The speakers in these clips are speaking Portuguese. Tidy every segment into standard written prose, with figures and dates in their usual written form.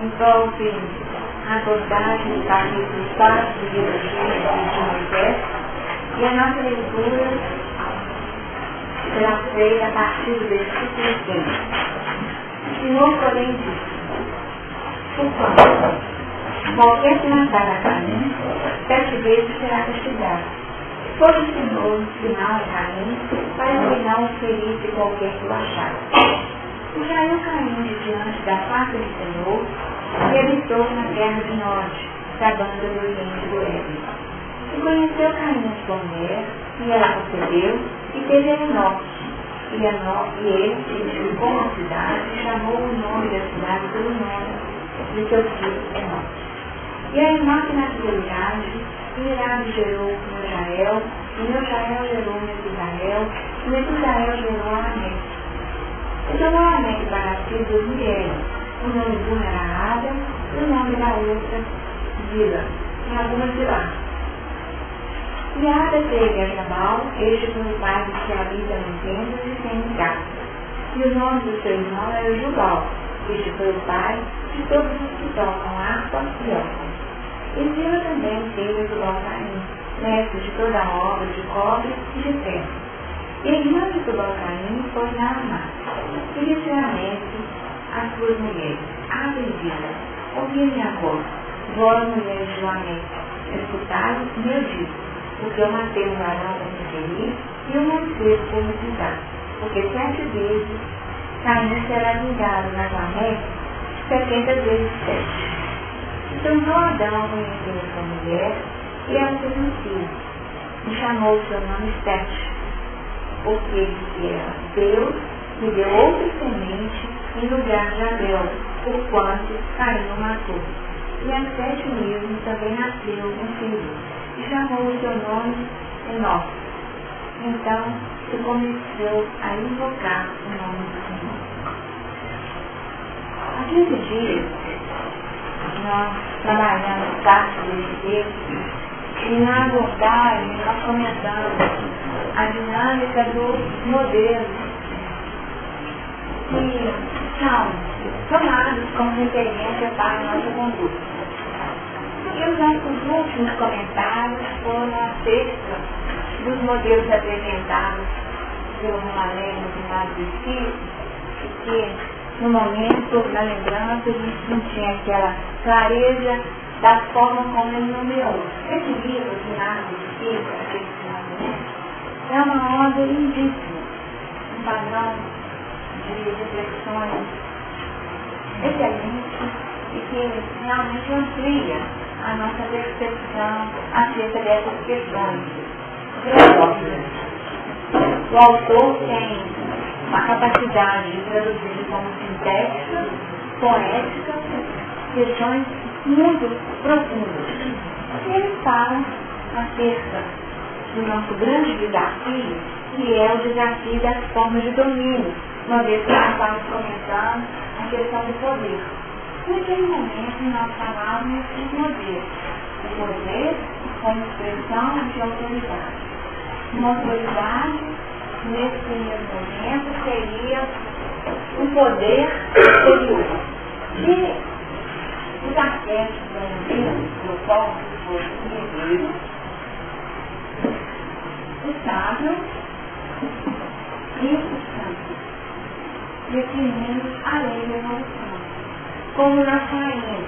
envolve a abordagem do capítulo 4 do livro de Moisés, e a nossa leitura será feita a partir do versículo 15. O Senhor, porém, disse: porquanto qualquer que matar a Caim, 7 vezes será castigado. Foi o Senhor ensinar a Caim para que não ferisse qualquer que o achasse. E saiu Caim de diante da face do Senhor e habitou na terra de Nod, da banda do oriente do Éden. E conheceu Caim a sua mulher, e ela concebeu, e teve Enoque. E ele edificou uma cidade e chamou o nome da cidade pelo nome de seu filho Enoque. E a Enoque nasceu Irade, e Irade gerou Mesujael, e Mesujael gerou Metusael, e Metusael gerou Lameque. E tomou Lameque para si 2 mulheres. O nome de uma era Ada, e o nome da outra Zila, em algumas de lá. E Ada teve a Jabal, este foi o pai dos que habitam em tendas e sem casa. E o nome do seu irmão era Jubal, este foi o pai de todos os que tocam harpa e órgão. E Zila também teve a Tubal-Caim, mestre de toda a obra de cobre e de ferro. E a irmã de Tubal-Caim foi Naamá. E disse a mestre às suas mulheres: Ada e Zila, ouvi-me agora, vós mulheres de Lameque, escutai meu dito. Porque eu matei um varão por me ferir e um moceiro por me vingar. Porque 7 vezes Caim será vingado na Lameque, 70 vezes 7. Então Adão conheceu sua mulher e ela teve um filho. E chamou o seu nome Sete, porque disse ela: Deus me deu outra semente em lugar de Abel, porquanto Caim o matou. E a Sete mesmo também nasceu um filho. E chamou o seu nome Enoque. Então se começou a invocar o nome do Senhor. Há 15 dias nós trabalhamos parte desse texto e na abordagem nós comentamos a dinâmica dos modelos que são tomados como referência para a nossa conduta. E os nossos últimos comentários foram acerca dos modelos apresentados pelo Romanelli no final do Espírito, porque no momento, na lembrança, a gente não tinha aquela clareza da forma como ele nomeou. Esse livro, o final do Espírito, aquele final, é uma obra lindíssima, um padrão de reflexões excelente e que realmente amplia a nossa percepção acerca dessas questões. O autor tem uma capacidade de traduzir como sintética, poética, questões muito profundas. E ele fala acerca do nosso grande desafio, que é o desafio das formas de domínio, uma vez que nós estamos comentando a questão do poder. Naquele momento nós falávamos de poder. O poder como expressão de autoridade. Uma autoridade, nesse primeiro momento, seria um poder exterior. E os aspectos do qual foi guerreiro, o sábio e o santo, definindo a lei da evolução. Como nós saímos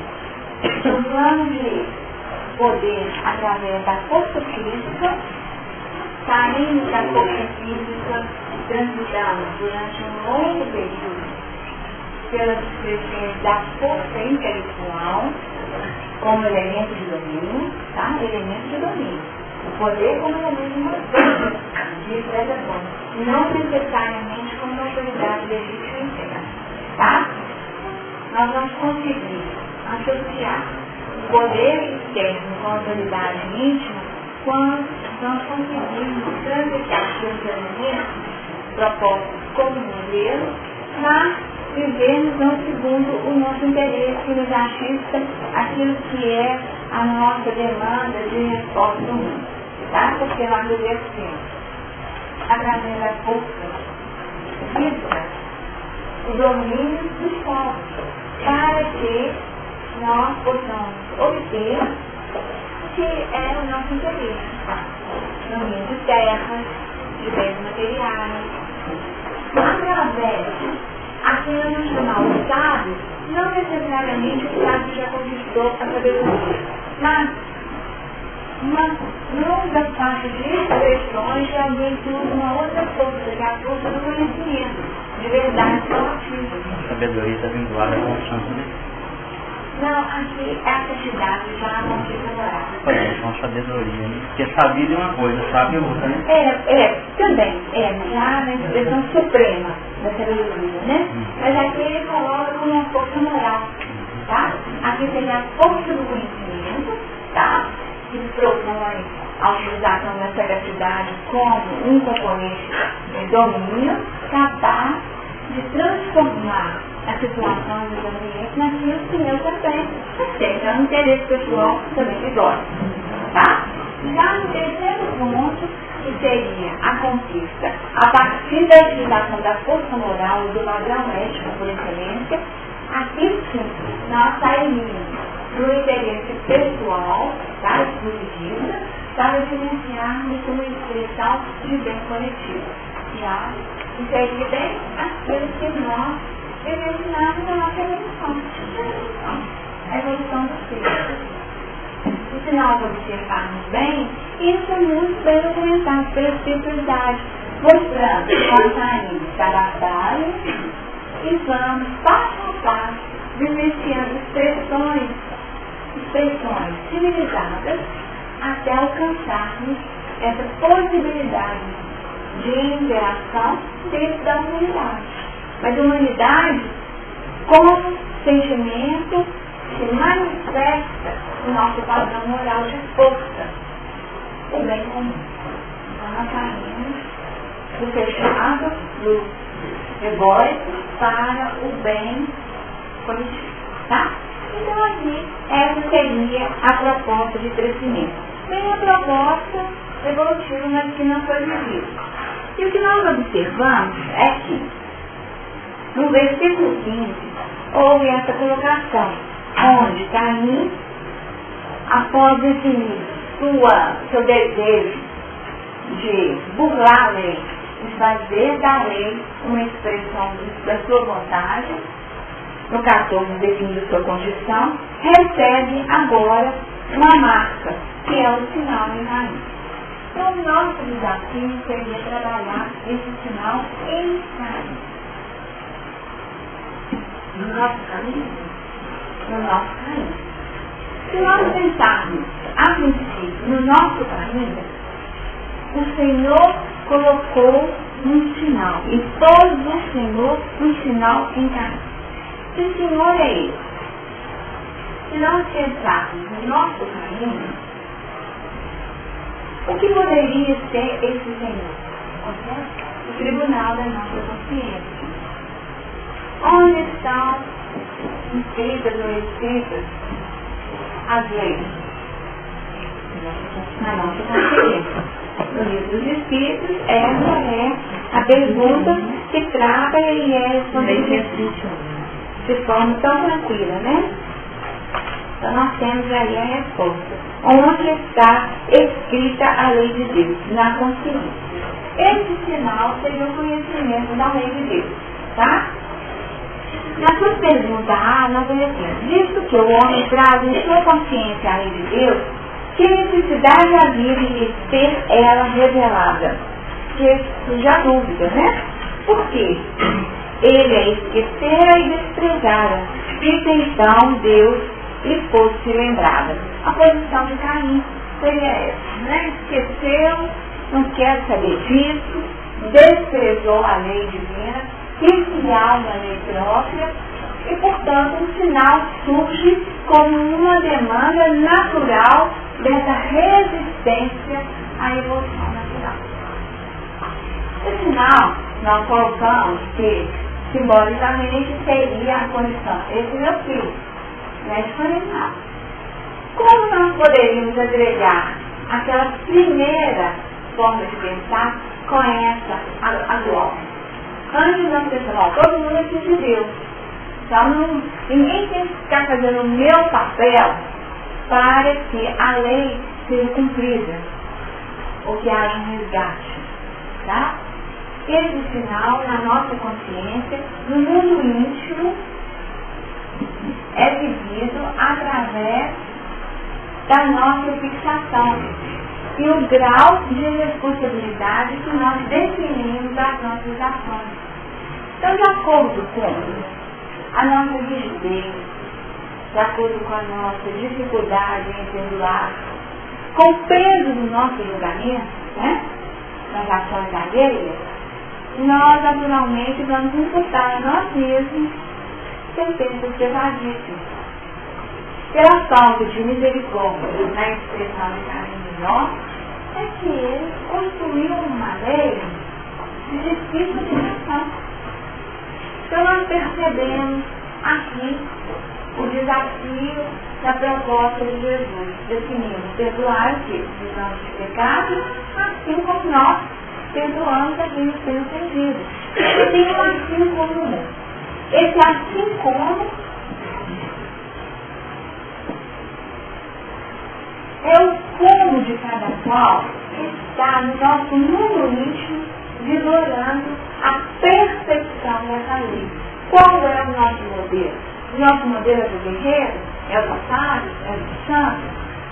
do plano de poder através da força física, saímos da força física e transitamos durante um longo período pelas expressões da força intelectual como elemento de domínio, tá? Elemento de domínio. O poder como elemento de predação, não necessariamente como uma autoridade legítima interna, tá? Nós vamos conseguir associar o poder externo com a autoridade íntima quando nós conseguirmos transitar pelos elementos propostos como modelo para vivermos não segundo o nosso interesse, nos achista aquilo que é a nossa demanda de resposta no mundo, tá? Porque nós exercemos através da força física o domínio dos povos, para que nós possamos obter que é o nosso interesse, no meio de terras, de bens materiais. Através, aqui eu não chamar o Estado, não necessariamente o Estado já conquistou a sabedoria, mas uma longa parte de expressões de alguém que usa uma outra força, que é a força do conhecimento, de verdade relativa. A sabedoria está vinculada com o santo, né? Não, aqui é a santidade já não fica moral. É, com a sabedoria, né? Porque sabido é uma coisa, sábio é outra, né? Também, já na expressão suprema da sabedoria, né? Mas aqui ele coloca como uma força moral, tá? Aqui seria a força do conhecimento, tá? Que propõe a utilização da sagacidade como um componente de domínio capaz de transformar a situação do ambiente naquilo que eu também aceito. É um interesse pessoal também que gosta. Tá? Já no terceiro ponto, que seria a conquista a partir da utilização da força moral e do padrão ético por excelência, aqui sim nós sairíamos do interesse pessoal, tá, exclusivista, para vivenciarmos uma expressão de bem coletivo. Já seria bem aquilo que nós vivenciarmos na nossa evolução. A evolução do ser. E se nós observarmos bem, isso é muito bem documentado pela espiritualidade, mostrando que nós saímos da batalha e vamos passo a passo vivenciando expressões civilizadas até alcançarmos essa possibilidade de interação dentro da humanidade. Mas a humanidade, como sentimento, se manifesta no nosso padrão moral de força, o bem comum. Então nós saímos do fechado, do egóico, para o bem coletivo. Tá? Então aqui, essa seria a proposta de crescimento. Tem a proposta evolutiva, mas que não foi vivida. E o que nós observamos é que, no versículo 15, houve essa colocação, onde Caim, após definir seu desejo de burlar a lei e fazer da lei uma expressão da sua vontade, no 14, definindo sua condição, recebe agora uma marca, que é o sinal em Caim. Então, o nosso desafio seria trabalhar esse sinal em Caim. No nosso caminho? No nosso caminho. Se nós pensarmos, a princípio, no nosso caminho, o Senhor colocou um sinal, e pôs o Senhor um sinal em Caim. Se o Senhor é Ele, se nós pensarmos no nosso caminho, o que poderia ser esse Senhor? O tribunal da nossa consciência. Onde estão escritas ou escritas as leis? Na nossa consciência. No livro dos Espíritos, essa é a pergunta que trata e é respondida de forma tão tranquila, né? Então nós temos aí a resposta. Onde está escrita a lei de Deus? Na consciência. Esse sinal seria o conhecimento da lei de Deus, tá? Na sua pergunta A, nós vamos dizer, visto que o homem traz em sua consciência a lei de Deus, que necessidade havia de ter ela revelada? Que surge dúvida, né? Por quê? Ele a esquecera e desprezara, e então Deus lhe fosse lembrada. A posição de Caim seria essa, né? Esqueceu, não quer saber disso, desprezou a lei divina, quis criar uma lei própria, e portanto o sinal surge como uma demanda natural dessa resistência à evolução natural. O sinal, nós colocamos que simbolicamente seria a condição. Esse é meu filho, não é desconectado. Como nós poderíamos agregar aquela primeira forma de pensar com essa atual? Antes nós pensamos, todo mundo é filho de Deus. Então Ninguém tem que ficar fazendo o meu papel para que a lei seja cumprida, ou que haja um resgate, tá? Esse sinal, na nossa consciência, no mundo íntimo, é vivido através da nossa fixação e o grau de responsabilidade que nós definimos das nossas ações. Então, de acordo com a nossa rigidez, de acordo com a nossa dificuldade em perdoar, com o peso do nosso julgamento, né, das ações alheias, nós naturalmente vamos imputar a nós mesmos sentenças pesadíssimas. Pela falta de misericórdia na expressão de carinho nosso, é que ele construiu uma lei de justiça e ação. Então nós percebemos aqui o desafio da proposta de Jesus. Definimos perdoar o que? Os nossos pecados, assim como nós perdoamos a quem nos tem ofendido. E tem um assim como. Esse assim como é o como de cada qual está no nosso mundo íntimo, vigorando a perfeição dessa lei. Qual é o nosso modelo? O nosso modelo é do guerreiro? É o passado? É o do santo?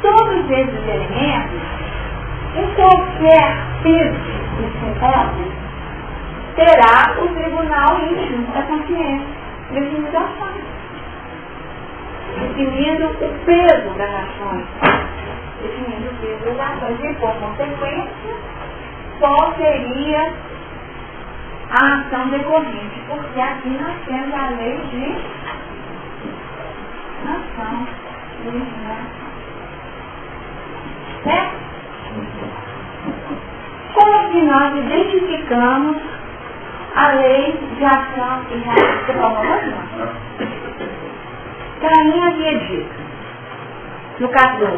Todos esses elementos, em qualquer peso que se encontre, terá o tribunal íntimo da consciência, definindo ações, definindo o peso das ações, definindo o peso das ações e, por consequência, qual seria a ação decorrente, porque aqui nós temos a lei de ação e reação. Certo? Como que nós identificamos a lei de ação e reação? Caim havia dito, no 14,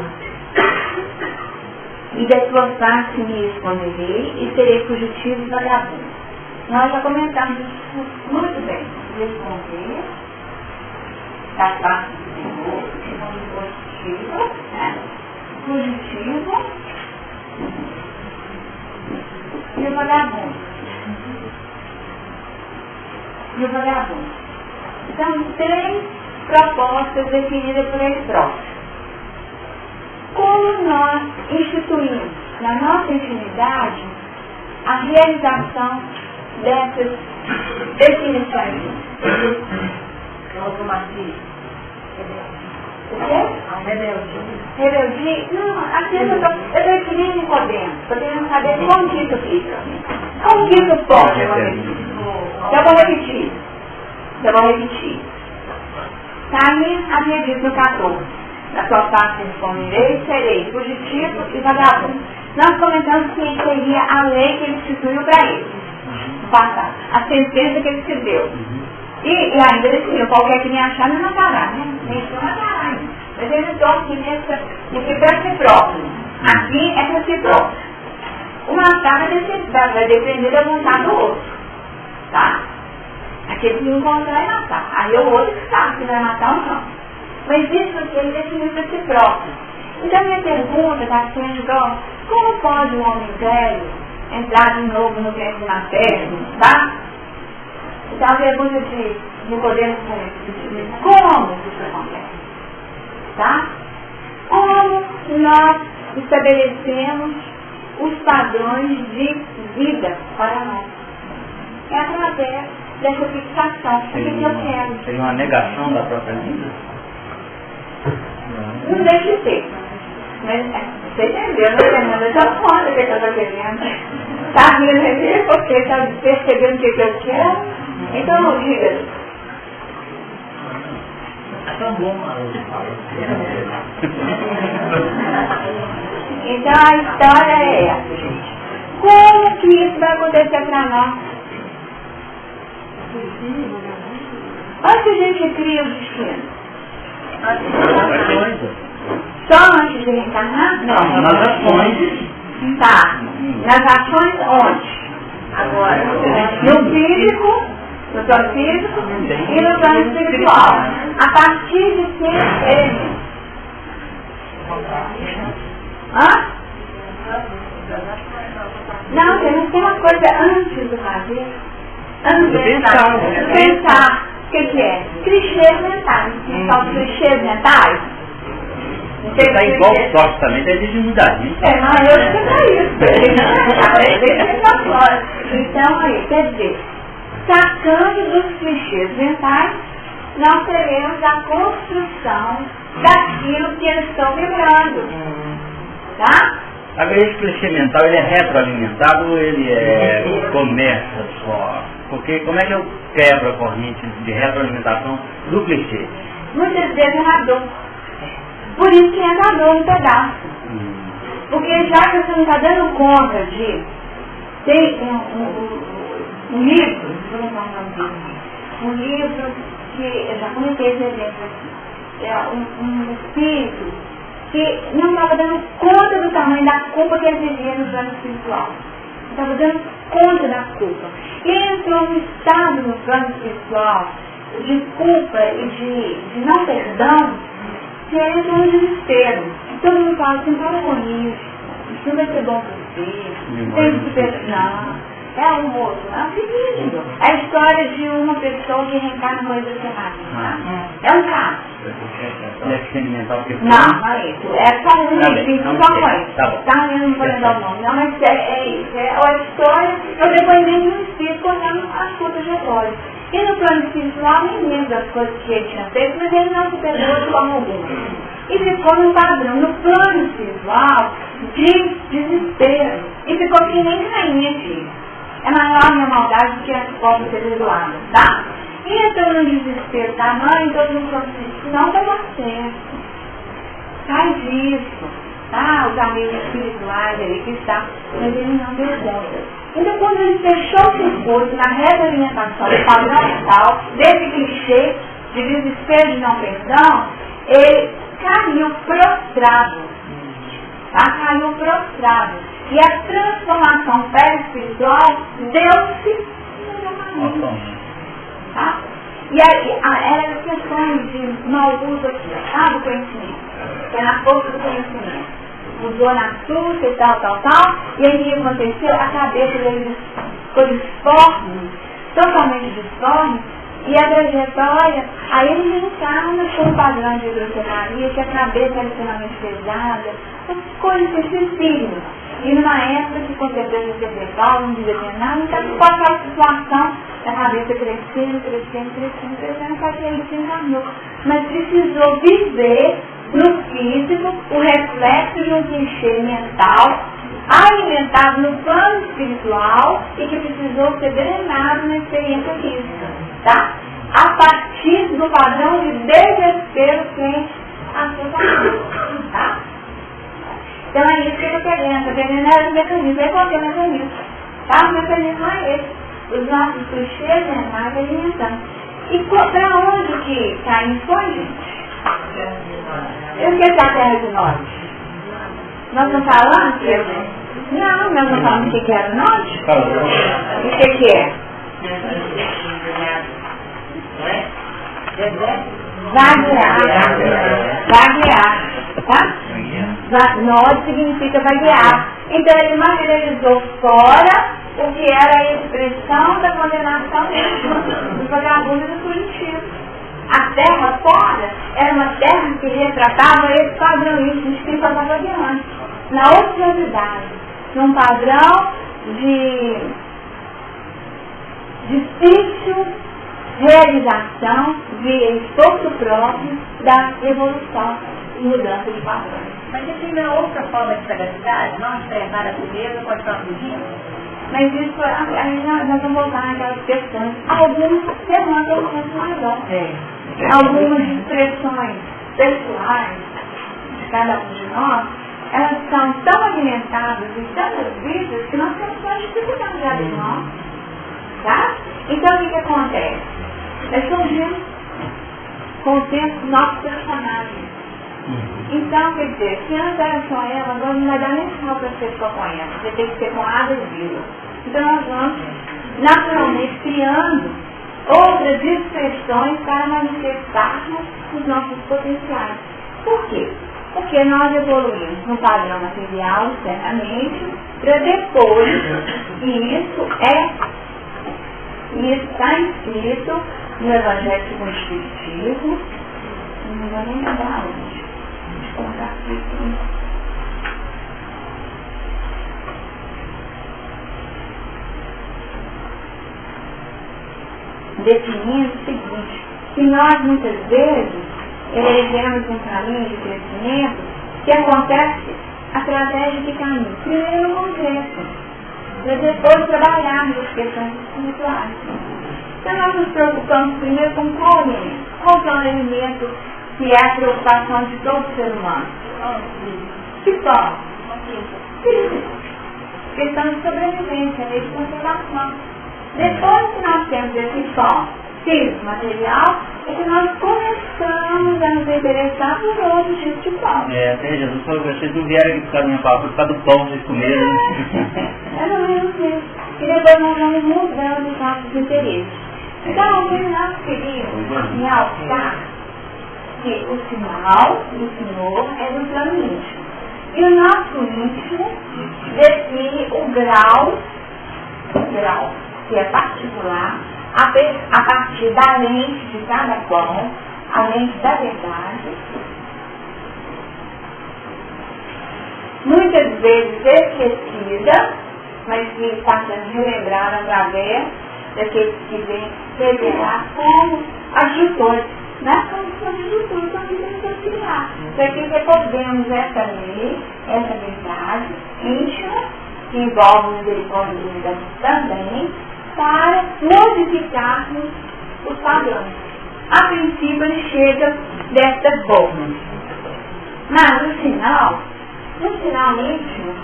e da sua face me esconderei e serei fugitivo e vagabundo. Nós já comentamos isso muito bem. Responder da face do Senhor, positivo, né? Fugitivo e o vagabundo. São 3 propostas definidas por ele próprio. Como nós instituímos na nossa intimidade a realização dessas definições? O quê? Rebeldia? Não, aqui eu defini Nicodemo, podemos saber como que isso fica. Como que isso pode acontecer? Eu vou repetir. Caim havia dito no 14, da sua parte responderei, serei fugitivo e vagabundo. Nós comentamos que seria a lei que ele instituiu para ele, no passado, a sentença que ele se deu. E ainda definiu, qualquer que me achar não matará, né? Nem isso não matará ainda. Mas ele estou aqui nesse para si próprio. Aqui é para si próprio. O matar vai depender da vontade do outro. Tá? Aquele que encontrar é matar. Aí é o outro que sabe se vai matar ou não. Mas isso aqui ele definiu para si próprio. Então minha pergunta está sendo, como pode um homem velho entrar de novo no ventre materno, tá? Então a pergunta de Nicodemo é: como isso acontece? Tá? Como nós estabelecemos os padrões de vida para nós? É através dessa fixação. O que eu quero? Seria uma negação da própria vida? Não deixe de ser. Mas você entendeu, né, Fernanda? Eu estou conta do que eu estou querendo. Está rindo aqui porque está percebendo o que eu quero? Então, diga. Então a história é essa, gente. Como que isso vai acontecer para nós? Antes que a gente cria o destino? Só antes de reencarnar? Não, nas ações. Tá. Nas ações onde? Agora. No físico No plano físico e no plano espiritual. A partir de que elementos? Hã? Não, gente, tem uma coisa antes do fazer. Antes de pensar. O que é? Clichês mentais. São clichês mentais. Você está igual o Sócrates também, tem de mudar isso. Mas eu sei isso. Então, aí, quer dizer, sacando dos clichês mentais, nós teremos a construção daquilo que eles estão vibrando. Tá? Agora, esse clichê mental, ele é retroalimentado ou ele começa só? Porque como é que eu quebro a corrente de retroalimentação do clichê? Muitas vezes é na dor. Por isso que entra a dor no pedaço. Porque já que você não está dando conta de... Tem um livro, vou falar o nome dele, um livro que eu já comentei esse exemplo aqui. É um espírito que não estava dando conta do tamanho da culpa que ele vivia no plano espiritual. Não estava dando conta da culpa. E entrou num estado no plano espiritual de culpa e de não perdão, que ele entrou no desespero. Todo mundo fala assim, para com isso, isso não vai ser bom para você, tem que super... Não. É um outro. É o seguinte, é a história de uma pessoa que reencarna no Moisés Serrano. É um caso. Não é isso. É só um espírito, só foi. Tá, eu não vou lembrar o nome. Não, mas é isso. É a história, é o depoimento de um espírito contando as contas de Etório. E no plano espiritual, nem lembro das coisas que ele tinha feito, mas ele não superou de forma alguma. E ficou no padrão, no plano espiritual, de desespero. E ficou que nem rainha aqui. É maior a minha maldade do que a posso ser perdoada, tá? E entrou no desespero da mãe, todo mundo falou assim, não vai dar certo. Sai disso, tá? Os amigos espirituais ali que está, mas ele não deu conta. Então quando ele fechou o circuito na retroalimentação do padrão mental, desse clichê de desespero de não perdão, ele caiu prostrado. Tá? Caiu prostrado. E a transformação espiritual deu-se imediatamente. Tá? E aí, era questões de mau uso aqui, tá? Do conhecimento. Que é na força do conhecimento. Usou na astúcia e tal. E aí o que aconteceu? A cabeça dele ficou disforme, totalmente disforme. E a trajetória, aí ele reencarna com o padrão de grosseria, que a cabeça era extremamente pesada, coisas excessivas. E numa época que com certeza você prepara, não devia ter nada, então com aquela situação, a cabeça crescendo, até que ele se encarnou. Mas precisou viver no físico o reflexo de um clichê mental, alimentado no plano espiritual e que precisou ser drenado na experiência física, tá? A partir do padrão de desespero frente à sua tá? Então é isso que eu estou querendo é o mecanismo, é qualquer mecanismo, tá? O mecanismo é esse, os nossos clichês mentais alimentando. E para onde que Caim foi, gente? Eu esqueci a terra do norte. Nós estamos falando que não, nós não falamos o que é do norte. E o que é? Vaguear, tá? Norte significa vaguear. Então ele materializou fora o que era a expressão da condenação do vagabundo e do fugitivo. A terra fora era uma terra que retratava esse padrão íntimo de quem estava vagueando. Na ociosidade, num padrão de difícil realização via esforço próprio da evolução e mudança de padrões. Mas isso não é outra forma de sagacidade? Não enfrentar a pobreza, continuar fugindo? Mas isso, aí nós vamos voltar naquelas questões. Algumas demonstram com razão. Algumas expressões pessoais de cada um de nós, elas são tão alimentadas e tão vidas que nós temos uma dificuldade de abrir nós. Tá? Então o que acontece? Nós surgimos com o tempo nossos personagens. Então, quer dizer, se antes era só ela, agora não vai dar nem sinal para você ficar com ela. Você tem que ser com água e vila. Então nós vamos naturalmente criando outras expressões para manifestarmos os nossos potenciais. Por quê? Porque nós evoluímos no padrão material, certamente, para depois, e isso está escrito no Evangelho segundo o Espiritismo, não vou nem lembrar hoje, deixa eu colocar aqui. Definindo o seguinte, que nós muitas vezes elegemos um caminho de crescimento que acontece através de que caminho? Primeiro no concreto, para depois trabalharmos as questões espirituais. Então nós nos preocupamos primeiro com qual alimento? Qual que é o alimento que é a preocupação de todo ser humano? Que pão? Questão de sobrevivência, de conservação. Depois que nós temos esse pão físico, material, é que nós começamos a nos interessar por outros tipos de pão. Até Jesus falou que vocês não vieram aqui por causa da minha palavra, por causa do pão que vocês comeram. É não mesmo isso. E depois nós vamos mudando os nossos interesses. Então, o que nós queríamos realçar que o sinal do Senhor é do plano íntimo. E o nosso íntimo define o grau que é particular, a partir da lente de cada qual, a lente da verdade, muitas vezes esquecida, mas que está sendo relembrada através daqueles que vêm revelar como ajudores. Nós somos ajudores, nós devemos auxiliar, para que recordemos essa lei, essa verdade íntima, que envolve misericórdia e unidade também, para modificarmos os padrões. A princípio ele chega desta forma. Mas no sinal íntimo,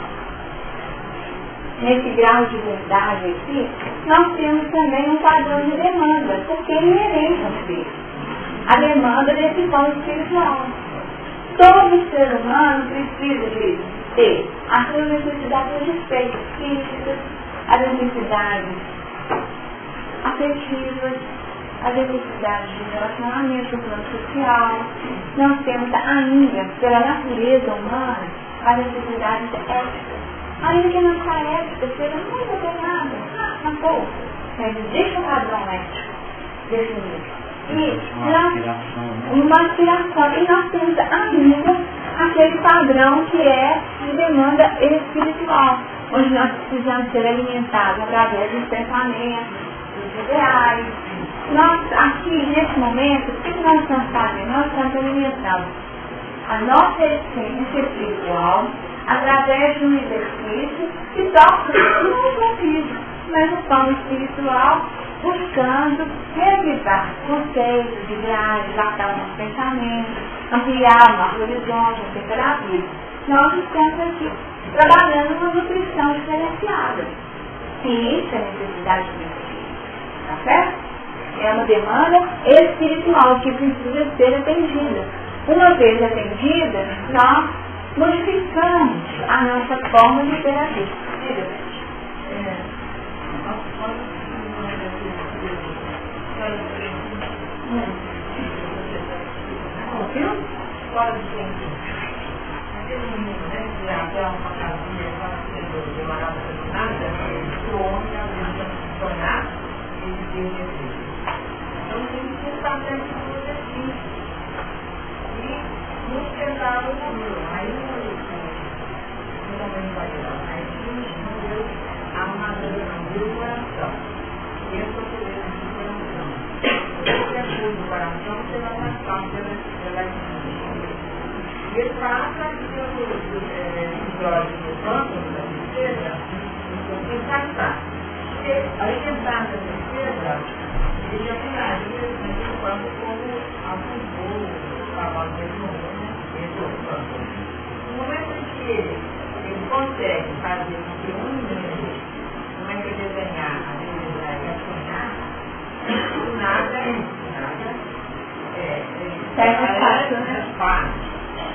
nesse grau de verdade aqui, nós temos também um padrão de demanda, porque é inerente ao ser. A demanda desse pão espiritual. Todo ser humano precisa de ter as suas necessidades de feitas físicas, as necessidades afetivas, as necessidades de relacionamento no plano social. Nós temos ainda, pela natureza humana, as necessidades éticas. Ainda que a nossa ética seja muito determinada, na boa, mas existe um padrão ético definido. E uma aspiração. E nós temos ainda aquele padrão que é de demanda espiritual, onde nós precisamos ser alimentados através dos pensamentos, dos ideais. Nós, aqui, nesse momento, o que nós estamos fazendo? Nós estamos alimentando a nossa essência espiritual através de um exercício que toca no físico, mas no plano espiritual, buscando revisar conceitos, ideais, adaptar o nosso pensamento, ampliar o nosso horizonte, etc. da vida. Nós estamos aqui trabalhando uma nutrição diferenciada. E isso é necessidade de vida. Tá certo? É uma demanda espiritual que precisa ser atendida. Uma vez atendida, nós modificamos a nossa forma de ter a vida. Ouviu? Fora do tempo. Aquele menino, né, que até uma casinha sendo demorada por nada, o homem, às vezes, para sonhar, ele tem desejo. Então, tem que estar dentro do exercício. E nos tentaram o caminho. Aí, o homem vai lá. Aí, não deu a armadura, não deu o coração. E eu estou querendo o coração. Qualquer coisa do coração, você vai passar pela e ele passa que o episódio do banco da tristeza, tem que passar. Porque alimentar da tristeza, ele aplicaria o banco como afundou o cavalo dele no mundo, esse é o banco. No momento em que ele consegue fazer com que um menino comece a desenhar, a desenhar e a sonhar, nada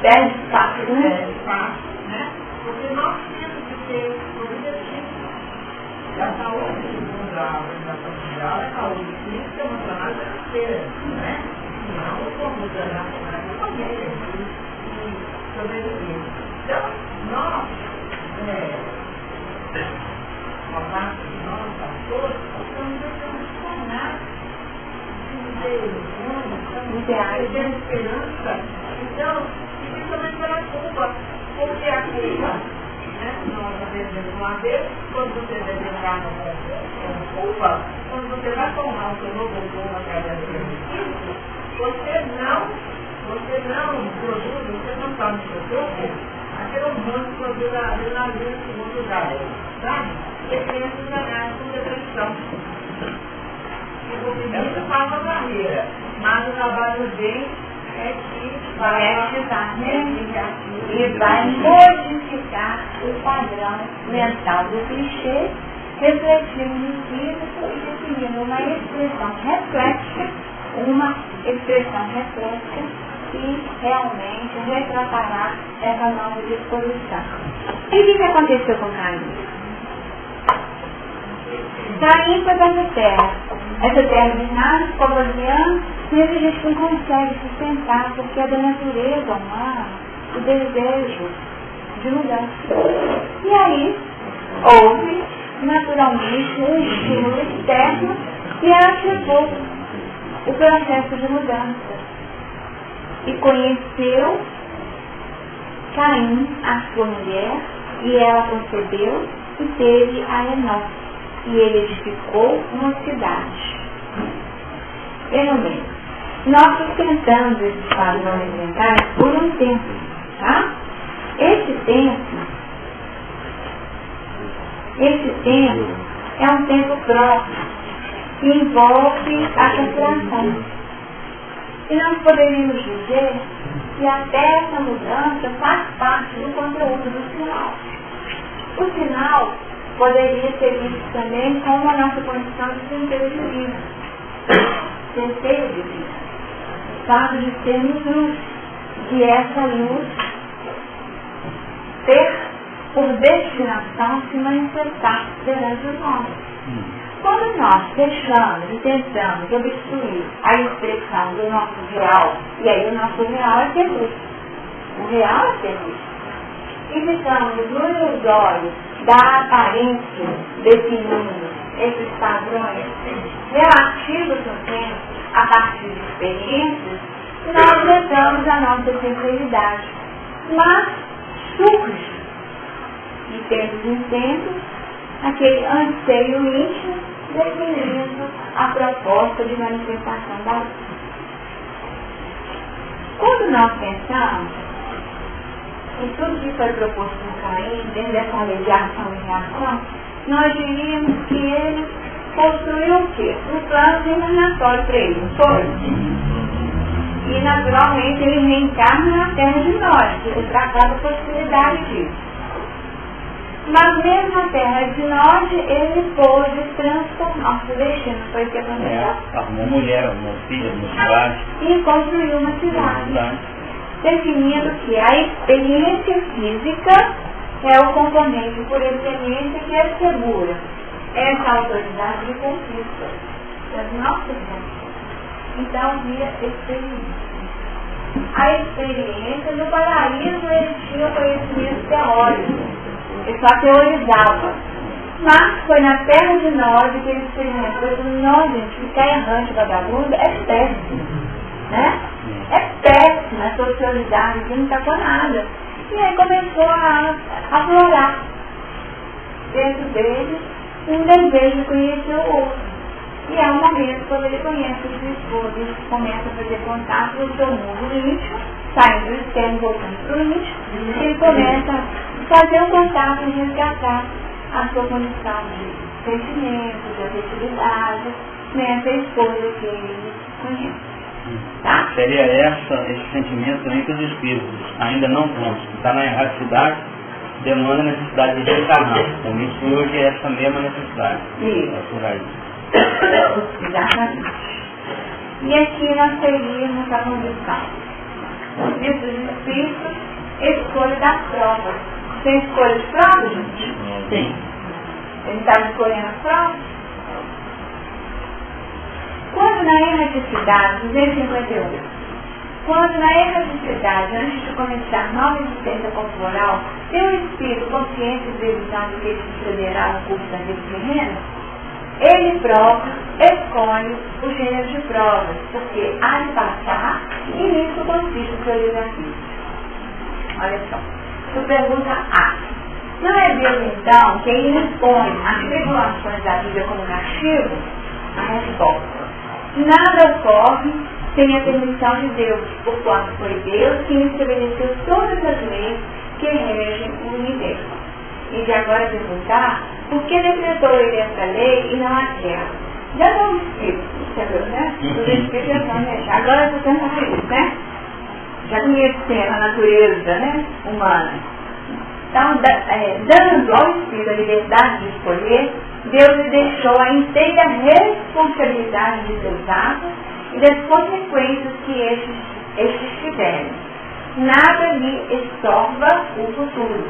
Perde espaço, né? Porque nós temos que ter objetivo. E a saúde mundial, a saúde mundial, a saúde física, financeira, né? Não como relacionar com família e sobreviver. Então, nós, uma parte de nós, pastores, estamos tentando tornar tendo esperança. Então, principalmente pela culpa, porque a culpa, né, nós aprendemos uma vez, quando você desencarna com culpa, quando você vai tomar o seu novo corpo através do Espírito, você não produz, você não está no seu corpo, aquele hormônio que produz a adrenalina no segundo grau, sabe? E crianças ganadas com depressão. Isso faz uma barreira, mas o trabalho dele é que vai ativar, e vai modificar o padrão mental do clichê, refletindo no físico e definindo uma expressão reflexa que realmente retratará essa nova disposição. E o que aconteceu com Caim? Caim foi para essa terra de nada, ficou vaziando, mas a gente não consegue sustentar, porque é da natureza humana o desejo de mudança. E aí, houve naturalmente um estímulo externo que ativou o processo de mudança. E conheceu Caim, a sua mulher, e ela concebeu e teve a Enoque. E ele edificou uma cidade. Pelo menos, nós sustentamos esses padrões mentais por um tempo, tá? Esse tempo é um tempo próprio, que envolve a cancelação. E nós poderíamos dizer que até essa mudança faz parte do conteúdo do sinal. O sinal poderia ser visto também como a nossa condição de centeio de vida. Centeio de vida. O fato de termos luz. E essa luz ter por destinação se manifestar perante os homens. Quando nós deixamos e tentamos obstruir a expressão do nosso real, e aí o nosso real é ser luz. O real é ser luz. E ficamos no ilusório da aparência, definindo esses padrões relativos no tempo, a partir de experiências, nós levamos a nossa sinceridade. Mas surge, de tempos em tempos, aquele anseio íntimo definindo a proposta de manifestação da luz. Quando nós pensamos em tudo que foi proposto por Caim, dentro dessa lei de ação e reação, nós diríamos que ele construiu o quê? Um plano de encarnatório para ele, não foi? E naturalmente ele reencarna na terra de nós, porque tratava a possibilidade disso. Mas mesmo na terra de nós, ele pôde transformar o destino, foi o que aconteceu. Arrumou mulher, arrumou filha, arrumou cidade. E construiu uma cidade. Definindo que a experiência física é o componente por excelência que assegura essa autoridade de conquista das nossas vidas. Então, via experiência. A experiência, no paraíso, ele tinha conhecimento teórico, ele só teorizava. Mas foi na terra de nós que ele experimentou que nós, gente, ficar errante, vagabundo, é péssimo, né? É péssima, a socialidade aqui não está com nada. E aí começou a aflorar dentro dele um desejo de conhecer o outro. E é um momento quando ele conhece o seu esposo, ele começa a fazer contato com o seu mundo íntimo, saindo do externo, voltando para o íntimo, e ele começa a fazer um contato e resgatar a sua condição de sentimento, de afetividade, nessa esposa que ele conhece. Tá? Seria esse sentimento também que os espíritos ainda não prontos, que está na erraticidade, demanda a necessidade de reencarnar. Também surge essa mesma necessidade. Isso. É por aí. Exatamente. E aqui nós teríamos a condição dos espíritos, escolha das provas. Tem escolha de provas, gente? Sim. Ele estava escolhendo as provas? Quando na erraticidade, 251, quando na erraticidade, antes de começar nova existência corporal, tem um espírito consciente e previsão de que ele sucederá no curso da vida terrena, ele próprio escolhe o gênero de provas, porque há de passar e nisso consiste o seu livre-arbítrio. Olha só. Tu pergunta A. Não é Deus, então, quem impõe as tribulações da vida como castigo? A resposta. Nada ocorre sem a permissão de Deus, porquanto foi Deus quem estabeleceu todas as leis que regem o universo. E de agora perguntar, por que decretou ele essa lei e não aquela? Já não explico, entendeu, né? Os espíritos já estão, né? Agora eu estou pensando isso, né? Já conhecendo a natureza, né, humana. Então, dando ao espírito a liberdade de escolher, Deus lhe deixou a inteira responsabilidade de seus atos e das consequências que estes tiverem. Nada lhe estorva o futuro.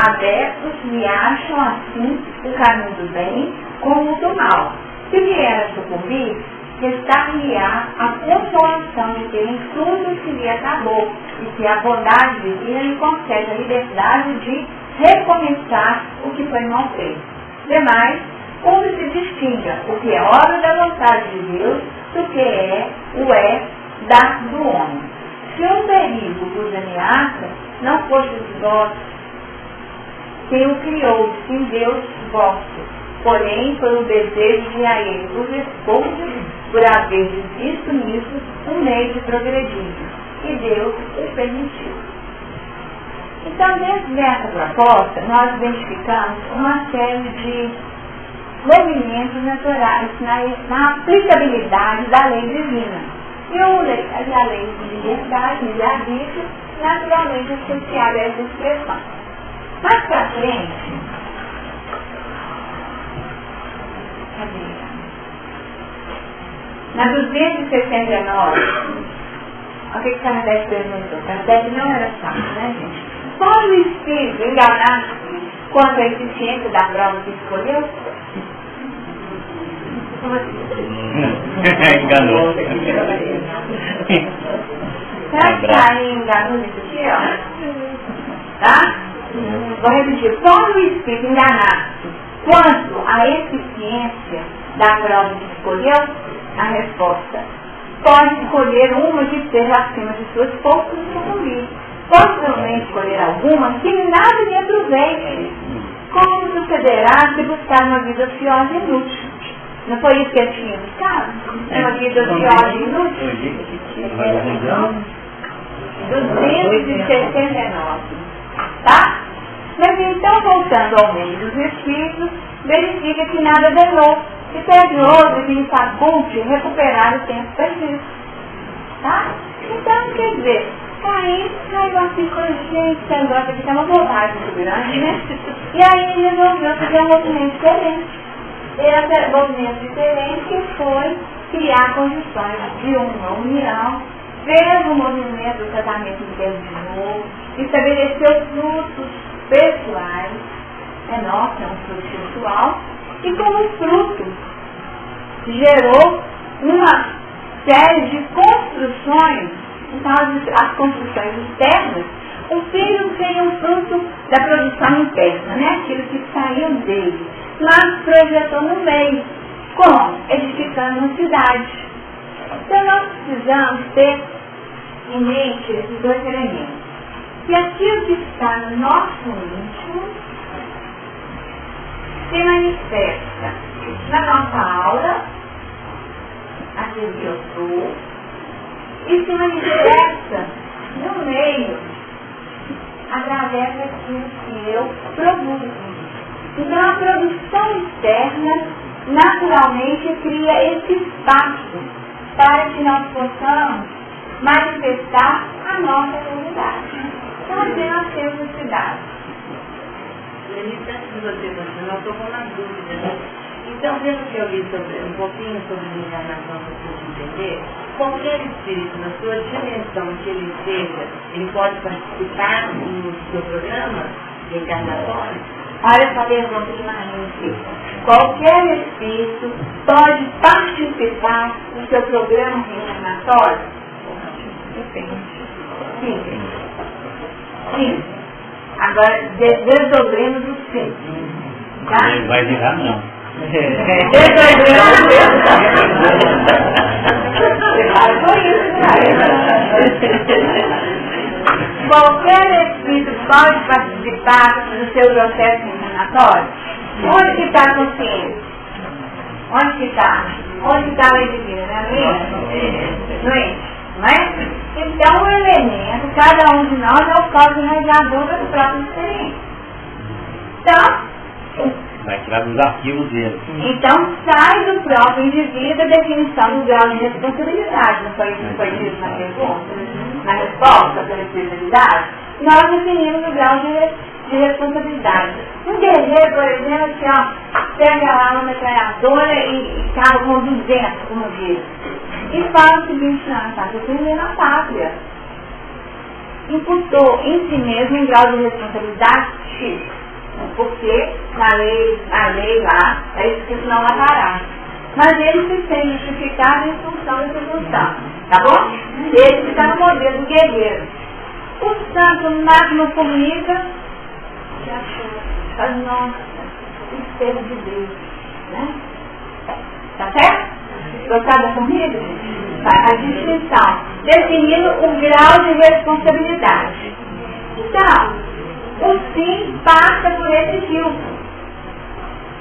Abertos lhe acham assim o caminho do bem como o do mal. Se vier a sucumbir, restar-lhe-á a consolação de ter em tudo que lhe acabou e que a bondade divina lhe concede a liberdade de recomeçar o que foi mal feito. Demais, como se distinga o que é obra da vontade de Deus do que é do homem. Se um perigo vos ameaça, não foste vós quem o criou, sim Deus vosso. Porém, foi o desejo de a ele vos responde por haver visto nisso um meio de progredir. E Deus o permitiu. Então, dentro dessa proposta, nós identificamos uma série de movimentos naturais na aplicabilidade da lei divina. E a lei de liberdade, de arbítrio, naturalmente associada a essa expressão. Mais para frente, na 269, o que Kardec perguntou? Kardec não era sábio, né, gente? Pode o espírito enganar-se quanto à eficiência da prova que escolheu? Enganou. Será que está aí enganou isso aqui, ó? Tá? Vou repetir. Pode o espírito enganar-se quanto à eficiência da prova que escolheu? A resposta. Pode escolher uma que esteja acima de suas forças e sucumbir. Pode também escolher alguma que nada lhe aproveite. Como sucederá se buscar uma vida ociosa e inútil? Não foi isso que ele tinha buscado? Uma vida ociosa e inútil? 269. Tá? Mas então, voltando ao meio dos espíritos, verifica que nada danou. E pede outro que lhe faculte recuperar o tempo perdido. Tá? Então, quer dizer, aí assim, gente, esse negócio aqui tá uma bobagem muito grande, né? E aí ele resolveu fazer um movimento diferente. Esse movimento diferente que foi criar condições de uma união, fez o movimento do tratamento interno de novo, estabeleceu frutos pessoais, é um fruto pessoal, e como fruto gerou uma série de construções, então as construções externas, o filho seria um fruto da produção interna, né? Aquilo que saiu dele, mas projetou no meio, como? Edificando uma cidade. Então nós precisamos ter em mente esses dois elementos. Que aquilo que está no nosso íntimo se manifesta na nossa aura, aquilo que eu sou, e se manifesta no meio, através daquilo que eu produzo. Então a produção externa naturalmente cria esse espaço para que nós possamos manifestar a nossa realidade. Então assim nós temos a cidade. Antes de você continuar, eu estou com uma dúvida, né? Então, pelo que eu li um pouquinho sobre a encarnação para você entender, qualquer espírito, na sua dimensão que ele seja, ele pode participar do seu programa de encarnatório? Olha essa pergunta de Marinho. qualquer espírito pode participar do seu programa reencarnatório? Depende. Sim. Sim. Agora, desdobremos o sim. Tá? Ele vai virar não. Desdobremos o qualquer espírito pode participar do seu processo reencarnatório? Onde que está a consciência? Onde que está? Onde está a lei divina? Não é? Não é? Então o elemento, cada um de nós é o código radiador da própria experiência. Então, vai tirar dos arquivos dele. Então sai do próprio indivíduo a definição do grau de responsabilidade. Não foi dito na pergunta? Na resposta pela responsabilidade? Nós definimos o grau de responsabilidade. Um guerreiro, por exemplo, assim, ó, pega lá uma metralhadora e cava com 200, como diz. E fala o seguinte, não, está defendendo a pátria. Imputou em si mesmo um grau de responsabilidade X. Porque na lei lá, é escrito não lavará. Mas ele se tem justificado em função dessa função. Tá bom? Ele está no modelo do guerreiro. O santo máquina formiga, já faz nossa, espelho de Deus. Né? Tá certo? Gostaram da formiga? A distinção. Definindo o grau de responsabilidade. Então, o sim passa por esse filtro.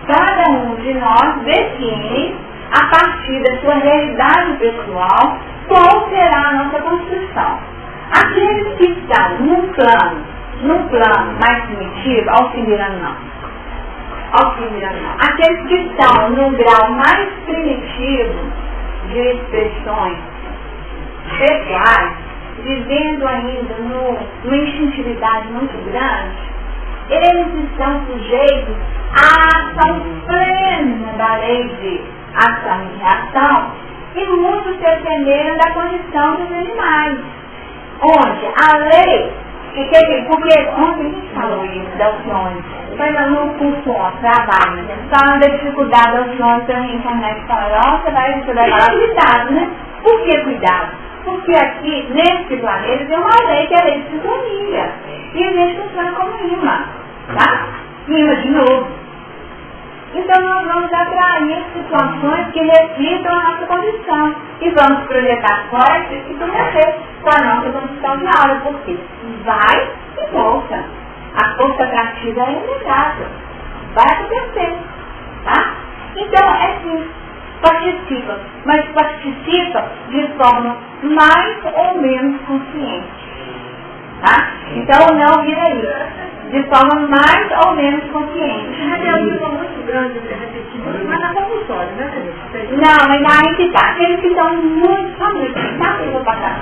Cada um de nós define, a partir da sua realidade pessoal, qual será a nossa construção. Aqueles que estão num plano mais primitivo, auxiliando não. Aqueles que estão num grau mais primitivo de expressões pessoais, vivendo ainda numa instintividade muito grande, eles estão sujeitos à ação plena da lei de ação e reação e muito se assemelham da condição dos animais. Onde a lei, porque ontem a gente falou isso da Alcione, mas no curso trabalho, falando da dificuldade da Alcione pela internet, fala, você vai falar cuidado, né? Por que cuidado? Porque aqui, nesse planeta, tem uma lei que é a lei de sintonia. E a gente funciona como imã. Tá? Imã de novo. Então nós vamos atrair situações que reflitam a nossa condição. E vamos projetar forte e prometer com a nossa condição de aula. Porque vai e volta. A força atrativa é inegável. Vai acontecer. Tá? Então é assim. Participa, mas participa de forma mais ou menos consciente. Tá? Então não vira isso. De forma mais ou menos consciente. É muito grande, mas na compulsória, né? Não, mas aí que tá. Aqueles que estão muito primitivos, tá? Eu vou passar.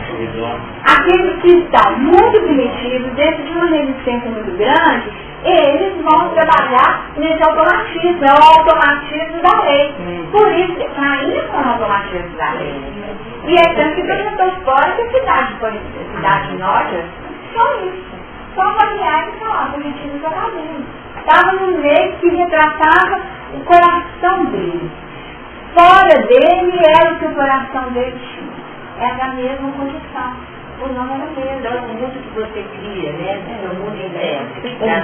Aqueles que estão muito primitivos, dentro de uma resistência muito grande, eles vão trabalhar nesse automatismo, é o automatismo da lei. Por isso, ainda são o automatismo da lei. E é tanto que perguntou fora que a cidade norte, só isso. Só familiares que falavam, a gente não estava vendo. Estava no meio que retratava o coração dele. Fora dele era o que o coração dele tinha. Era a mesma condição. O nome era o mesmo. Então, o mundo que você cria, né? O mundo interno.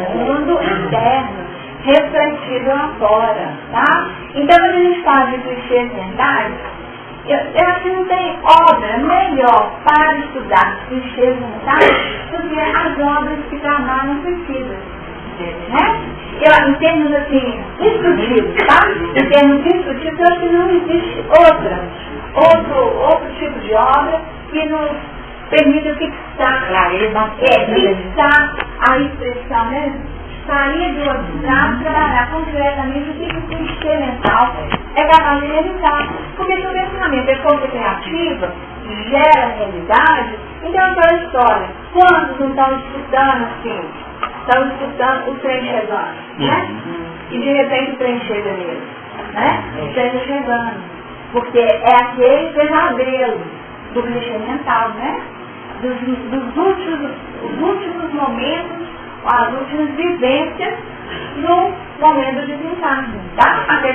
O mundo interno, refletido lá fora. Tá? Então, quando a gente fala de clichês mentais, eu acho que não tem obra melhor para estudar clichês mentais do que as obras que trabalham suicidas. Né? Em termos assim, instrutivos, tá? Em termos instrutivos, eu acho que não existe outro tipo de obra que nos permita fixar a expressão, né? Sair do abstrato, trabalhar concretamente o que o clichê mental é capaz de realizar. Porque se o pensamento é força criativa, gera realidade, então aquela história, quantos não estão escutando assim? Estão escutando o trem chegando, né? E de repente o trem chega nele, né? O trem chegando. Porque é aquele pesadelo do clichê mental, né? Dos últimos momentos, as últimas vivências no momento de desencarne, tá? Até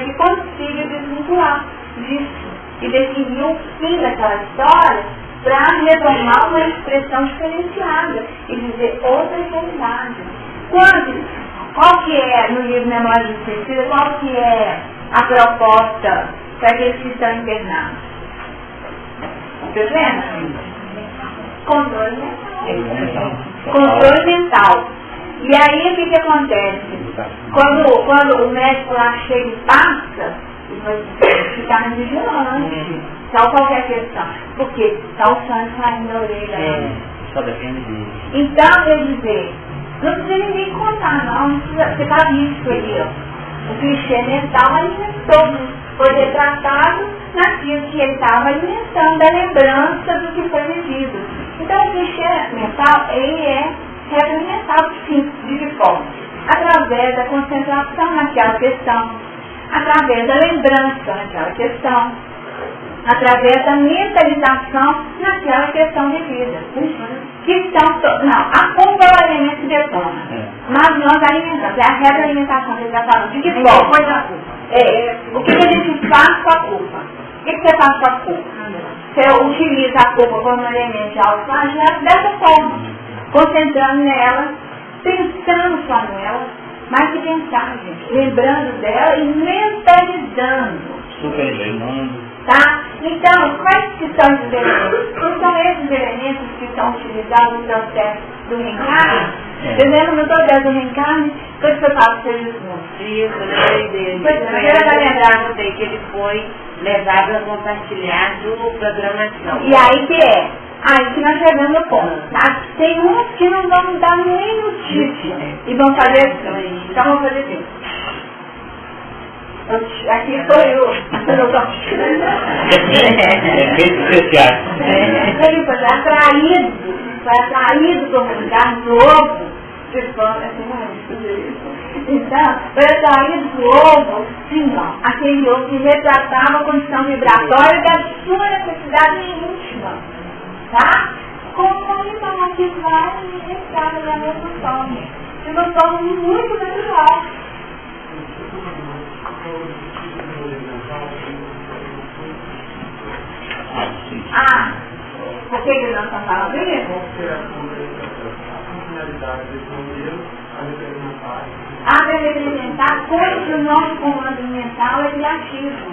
particular disso. E definiu o fim daquela história para retomar uma expressão diferenciada e dizer outra realidade. Qual que é, no livro Memórias de Suicida, qual que é a proposta para aqueles que estão internados? Você vendo? Controle mental. Controle mental. E aí o que acontece? Quando o médico lá chega e passa, ele vai ficar na vigilância. Tal qualquer questão. Porque está o sangue saindo da orelha. Só depende disso. Então, quer dizer, não precisa ninguém contar, não precisa, você está visto aí, ó. O clichê mental alimentou, foi retratado naquilo que ele estava alimentando, da lembrança do que foi vivido. Então, o clichê mental, ele é retroalimentado, sim, de que forma? Através da concentração naquela questão, através da lembrança naquela questão, através da mentalização naquela questão de vida. A culpa é o alimento que detona. Mas nós alimentamos, é a retroalimentação que ele está falando. De que forma? O que a gente faz com a culpa? O que você faz com a culpa? Você utiliza a culpa como um elemento de autoflagelo dessa forma, concentrando nela, pensando só nela, mas que pensar, gente, lembrando dela e mentalizando. Superestimando. Tá? Então, quais que são os elementos? Não são esses elementos que são utilizados no processo do reencarne? Dizendo no processo do reencarne, quando você fala que seja isso, lembrei dele. Pois é, mas eu lembrava que ele foi levado a compartilhar do programação. E aí que é? Aí que nós chegamos no ponto, tá? Tem uns que não vão dar nem notícia e vão fazer assim. Então vamos fazer assim. Aqui estou eu. Ele foi atraído por um lugar novo. Então, foi atraído por ovo, sim, ó. Aquele ovo que retratava a condição vibratória da sua necessidade íntima. Tá? Como então aqui vai e estava da mesma forma. De uma forma muito natural. Por que nós estamos falando isso? A alimentar coisas do nosso comando mental é criativo.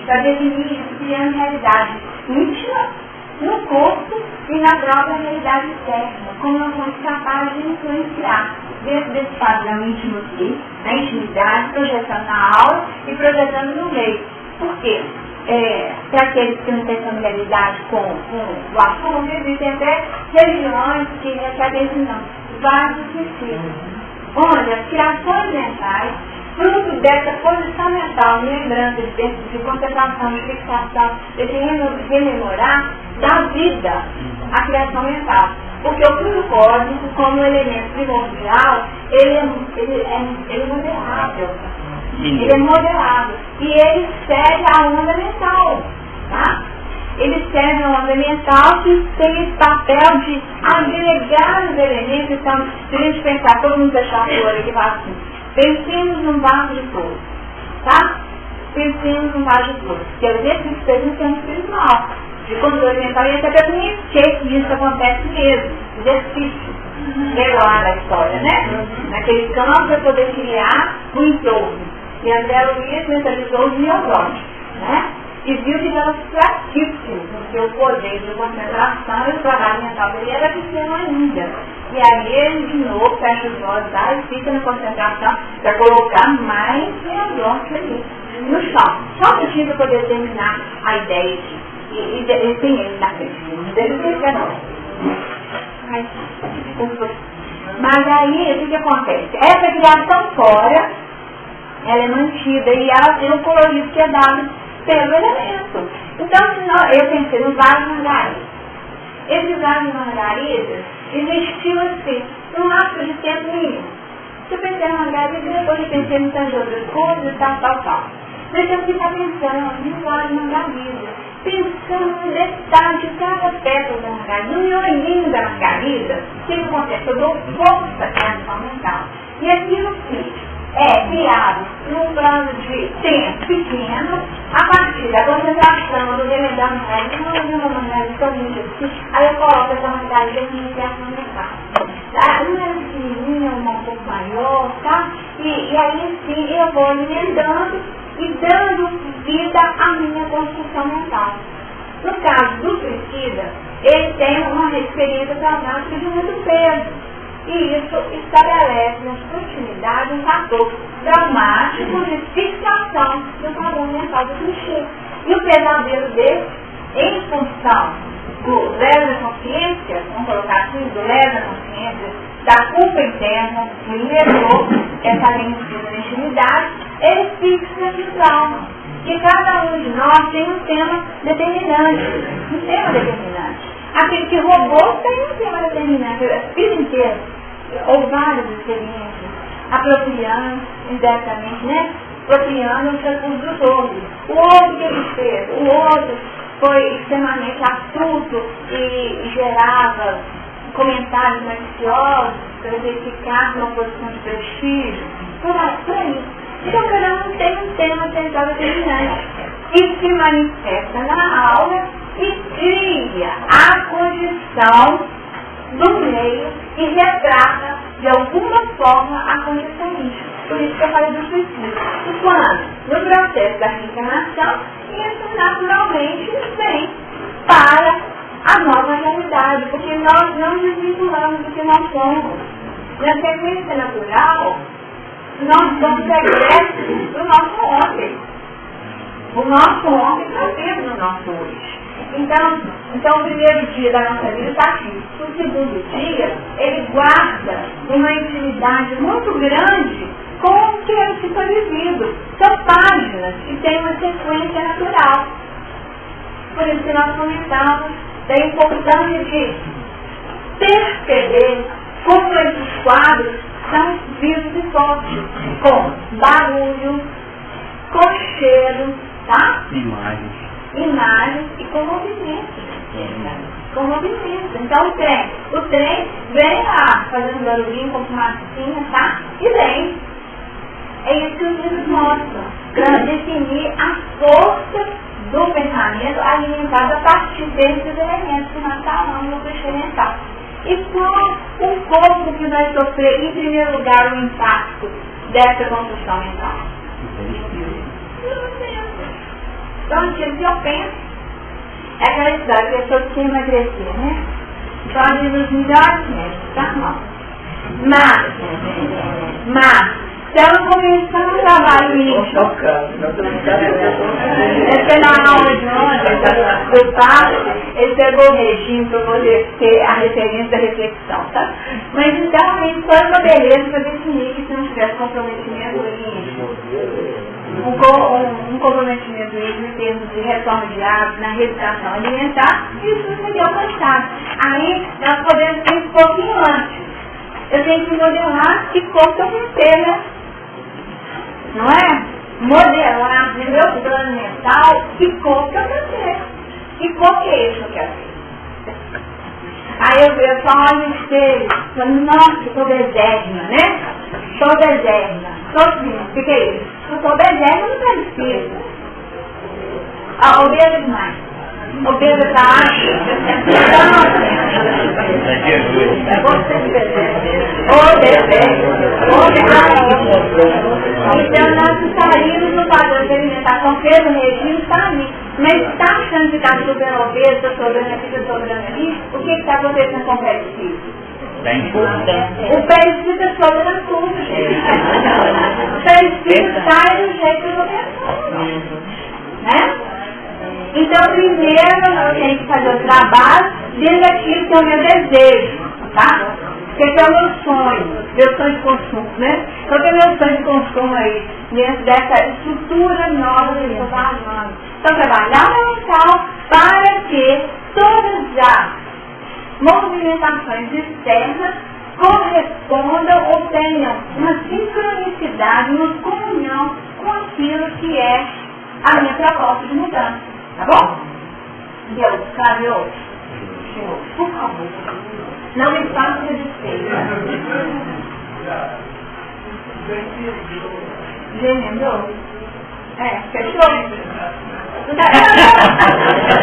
Para definir isso, criando realidade íntima no corpo e na própria realidade externa. Como nós somos capazes de influenciar dentro desse padrão íntimo aqui, na intimidade, projetando na aula e projetando no meio. Por quê? Para aqueles que não têm familiaridade com o assunto, existem até religiões que recebem esse nome, vários princípios, onde as criações mentais, fruto dessa posição mental, de lembrança, de concentração, de fixação, de rememorar, dá vida à criação mental. Porque o fluido cósmico, como elemento primordial, ele é moderável. Ele é moderado. E ele serve à onda mental. Tá? Ele serve à onda mental que tem esse papel de agregar os elementos. Então, se a gente pensar, todo mundo deixar a flor aqui, fala assim, pensemos num vaso de flores. Tá? Pensemos num vaso de flores. Que eu disse que seja um centro espiritual. De controle mental, e até para conhecer que isso acontece mesmo. Exercício. Regular a história, né? Naquele campo para poder criar um entorno. E André Luiz mentalizou os neurônios, né? E viu que eram fraquíssimos, porque o poder de concentração e o trabalho mental dele era pequeno ainda. E aí ele, de novo, fecha os olhos e fica na concentração para colocar mais neurônios ali, no chão. Só que tinha para poder terminar a ideia de... E tem ele na frente, não deve ser não. Mas aí, o que acontece? Essa criação fora, ela é mantida e ela tem o colorido que é dado pelo elemento. Então, eu pensei nos vários margaridas. Esses vários margaridas existiam assim, num lapso de tempo mínimo. Se eu pensei na margarida, depois eu pensei em tantas outras coisas e tal. Mas eu ficar pensando nos vários margaridas, pensando no detalhe de cada pétala da margarida, no miolinho da margarida, o que acontece? Eu dou força à criação mental. E aquilo sim, é criado num plano de tempo pequeno, a a concentração do remedar mais, não vou mandar isso aqui. Aí eu coloco essa mandada de iniciação mental. Tá? Uma pequenininha, uma um pouco maior, tá? E aí sim eu vou alimentando e dando vida à minha construção mental. No caso do suicida, ele tem uma experiência traumática de muito peso. E isso estabelece na sua intimidade um fator traumático de fixação do padrão mental do clichê. E o pesadelo dele, em função do leve da consciência, vamos colocar assim, do leve da consciência, da culpa interna, que levou essa linha de intimidade, ele fixa esse trauma. Que cada um de nós tem um tema determinante. Um tema determinante. Aquele que roubou tem um tema determinante. A vida inteira. Ou várias experiências. Apropriando indiretamente, né? Apropriando os recursos dos outros. O outro que ele fez. O outro foi extremamente astuto e gerava comentários maliciosos para verificar uma posição de prestígio. Por aí. Então, cada um tem um tema central determinante e se manifesta na aula e cria a condição do meio e retrata de alguma forma a condição íntima. Por isso que eu falei do suicídio. E quando, no processo da reencarnação, isso naturalmente vem para a nova realidade, porque nós não desvinculamos do que nós somos. Na sequência natural, nós somos egressos do nosso ontem. O nosso ontem está dentro do nosso hoje. Então o primeiro dia da nossa vida está aqui. O segundo dia, ele guarda uma intimidade muito grande com o que foi vivido. São páginas que têm uma sequência natural. Por isso que nós comentamos da importância de perceber como esses quadros são vivos e fortes, com barulho, com cheiro, tá? Imagens e com movimento. Com movimento. Então o trem vem lá, fazendo barulhinho com fumacinha, tá? E vem. É isso que os livros mostram, para definir a força do pensamento alimentado a partir desses elementos que nós falamos no clichê mental. E qual o corpo que vai sofrer, em primeiro lugar, o impacto dessa construção mental? Então, o que eu penso é aquela história que a pessoa quer emagrecer, né? Pode ir nos melhores médicos, tá? Mas, se ela começar um trabalho íntimo, na aula de ontem, do papo, ele pegou o regime para poder ter a referência da reflexão, tá? Mas então, ele foi uma beleza para definir que se não tivesse comprometimento íntimo, um comprometimento íntimo em termos de retorno de hábitos, na reeducação alimentar, isso não seria alcançado. Aí, nós podemos ter um pouquinho antes. Eu tenho que modelar que corpo eu quero ter, né? Não é? Modelar no meu plano mental que corpo eu quero ter. Que corpo é esse que eu quero ter? Aí eu só olho no espelho, falo, nossa, eu sou desérgima, né? Sou desérgima. O que é isso? Eu sou desérgima, não quero espelho. Obesa demais. Obesa tá Então nós saímos do padrão de alimentação, fez o regime, está ali. Mas está achando que está sobrando obeso, está sobrando aqui, está sobrando ali, o que está acontecendo com o perispírito? O perispírito está sobrando tudo, gente. O perispírito sai do jeito que eu estou pensando. Né? Então, primeiro, eu tenho que fazer o trabalho dentro daquilo que é o meu desejo, tá? Porque é o meu sonho de consumo, né? Qual que é o meu sonho de consumo aí, dentro dessa estrutura nova que eu estou falando? Então, trabalhar o mental para que todas as movimentações externas correspondam ou tenham uma sincronicidade, uma comunhão com aquilo que é a minha proposta de mudança. Tá bom? Deus, sabe hoje? Senhor, por favor, não me faça desespero. Já emendou? Fechou?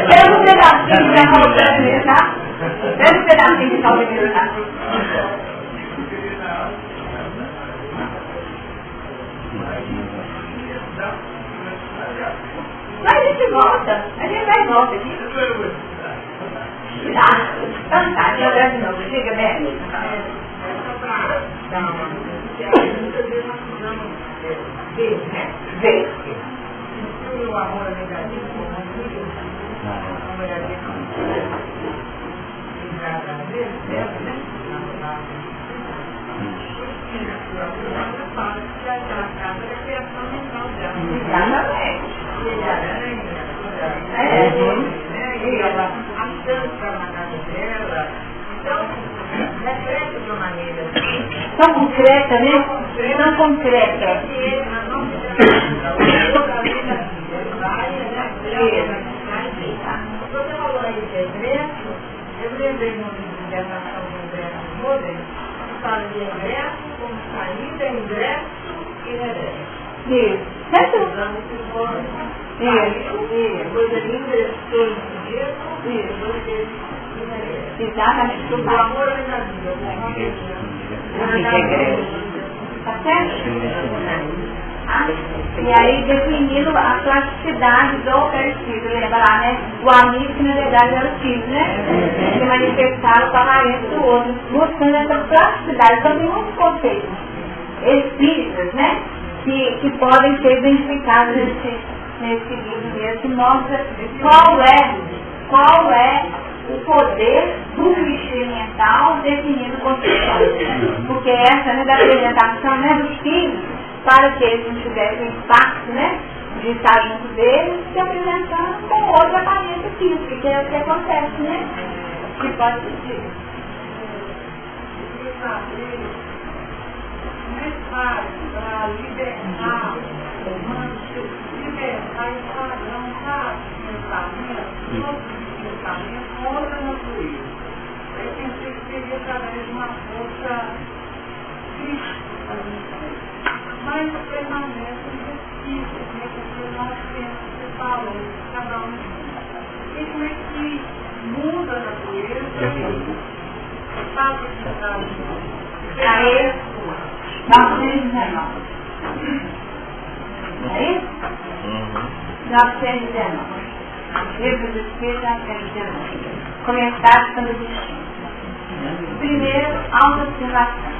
Pega um pedacinho de caldeira, tá? Pega um pedacinho de caldeira, tá? Mas a gente volta. A gente vai e volta aqui. Tá? Então tá, deixa eu olhar de novo. Diga, Beto. Ver. O amor negativo, a mulher e ela avança na casa dela, então reflete de uma maneira tão concreta, né? Tão concreta. Você falou aí de egresso, eu lembrei no livro de atração do egresso Moden, que fala de egresso como saída, ingresso e regresso. Isso. Certo? Usando esses formas, depois ele ingressou em si mesmo, e depois ele regresso. Exatamente. O amor é na vida, o amor Tá certo? E aí definindo a plasticidade do perfil, lembra lá, né? O amigo que na verdade era o filho, né? Que manifestava com a aparência do outro, mostrando essa plasticidade. Então tem muitos conceitos espíritas, né? Que podem ser identificados nesse livro mesmo, que mostra qual é o poder do clichê mental definindo concepções. Porque essa, né, da apresentação, né, dos filhos, para que eles não tivessem impacto, né, de estar junto deles, se apresentando com outra aparência física, que é o que acontece, né? Que pode ser. para libertar o padrão, sabe? Pensamento, todos os pensamentos contra a natureza. Eu pensei que seria através de uma força crítica, mas permanece indecisa, né? Porque nós temos que falar, cada um. E como é que muda a natureza? Sabe que está Aí, 919. É isso? 919. Livro dos Espíritos, 919. Comentário sobre o destino. Primeiro, autoobservação.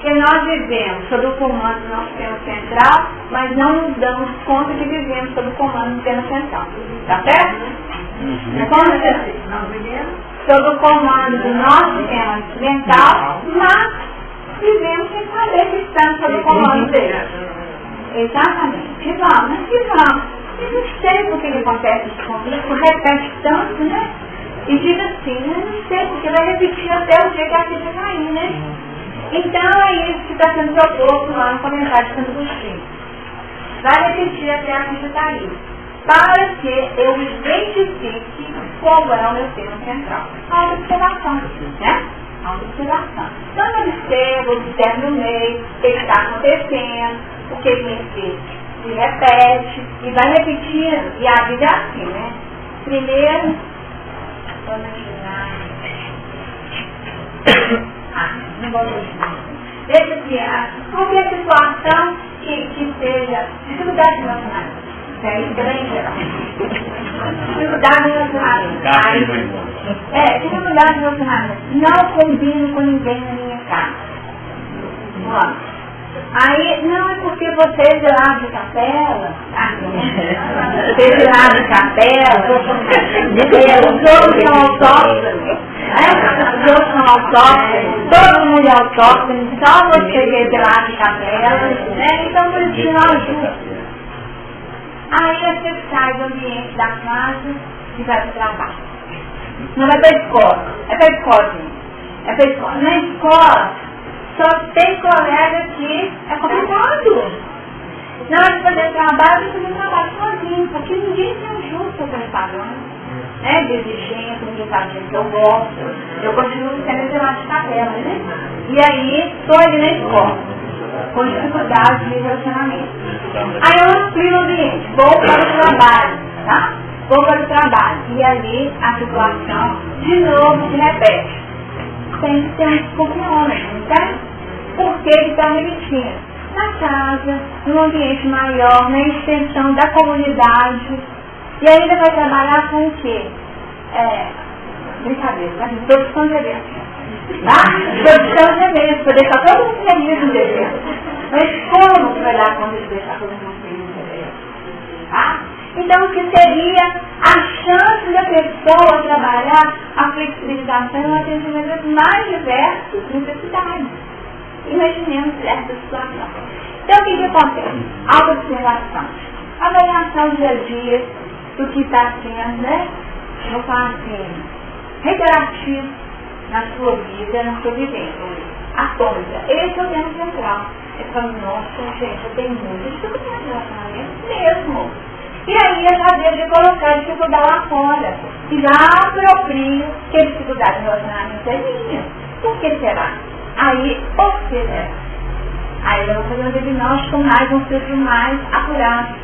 Que nós vivemos sob o comando do nosso tema central, mas não nos damos conta que vivemos sob o comando do tema central. Tá certo? Como é assim? Nós vivemos sob o comando do nosso tema mental, mas vivemos sem saber que estamos sob o comando dele. Exatamente. Que vamos, mas que vamos. Eu não sei por que acontece isso comigo, repete tanto, né? E diz assim, eu não sei, porque vai repetir até o dia que a ficha cair, né? Então é isso que está sendo proposto lá no comentário de Santo Agostinho. Vai repetir até a ficha cair. Para que eu identifique qual é o meu tema central. A observação, né? A observação. Então eu observo no meio, o que está acontecendo, o que se repete, e vai repetindo, e a vida é assim, né? Primeiro, vamos imaginar. Não vou imaginar. Veja que qualquer situação que seja dificuldade de relacionamento. Isso aí também em geral. Dificuldade de relacionamento. Dificuldade de relacionamento. Não combino com ninguém na minha casa. Vamos. Aí, não é porque você é de lado de capela, você é de lado de capela, os outros são autóctones, os outros são autóctones, todo mundo é autóctone, só você que é de lado de capela, né? Então por isso que não ajuda. Aí você sai do ambiente da casa e vai para o trabalho. Não vai para a escola, é para a escola, gente. É para a escola. Na escola, só tem colega que é complicado. Na hora de fazer trabalho, eu fazer trabalho sozinho, porque ninguém tem um justo pelo padrão, né? De exigência, de fazer que eu gosto. Eu continuo sendo de lá de capela, né? E aí, estou ali na escola. com dificuldade de relacionamento. Aí eu amplio o ambiente, vou para o trabalho, tá? Vou para o trabalho. E ali a situação de novo se repete. Tem que ter um desconfiômetro, entende? Por que ele está repetindo? Na casa, num ambiente maior, na extensão da comunidade. E ainda vai trabalhar com o quê? Brincadeira, tá? Produção de eventos. Tá? Produção de eventos, para deixar todo mundo feliz no evento. Mas como que vai dar conta de deixar todo mundo feliz no evento? Tá? Então, o que seria a chance da pessoa trabalhar a flexibilização e o atendimento mais diversos necessidades? Imaginemos essa situação. Então, o que acontece? Autoobservação. Avaliação dia a dia do que está sendo, né? Vou falar assim, reiterativo na sua vida, na sua vivência. Atômica. Esse é o tema central. É falando, nossa, gente, eu tenho muita dificuldade de relacionamento mesmo. E aí eu já devo de colocar a dificuldade lá fora. E já aproprio que a dificuldade de relacionamento é minha. Por que será? Aí, por que será? Aí eu vou fazer um diagnóstico mais, um filtro mais apurado.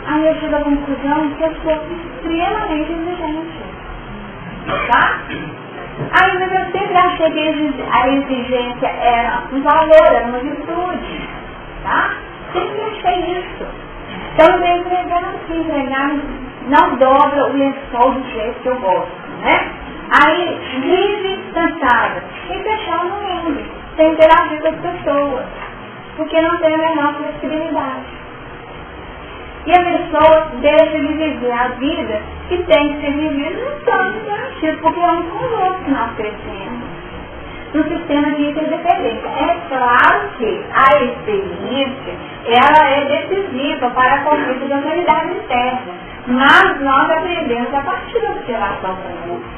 Aí eu chego à conclusão que eu sou extremamente exigente. Tá? Aí, mas eu sempre achei que a exigência era um valor, era uma virtude. Tá? Sempre achei isso. Então, o empregado não dobra o lençol do jeito que eu gosto, né? Aí, vive cansada e fechar no mundo, sem interagir com as pessoas, porque não tem a menor flexibilidade. E a pessoa deixa de viver a vida que tem que ser vivida no plano interativo, porque é um com o outro que nós crescemos. No sistema de interdependência. É claro que a experiência, ela é decisiva para a conquista da autoridade interna, mas nós aprendemos a partir da observação com o outro.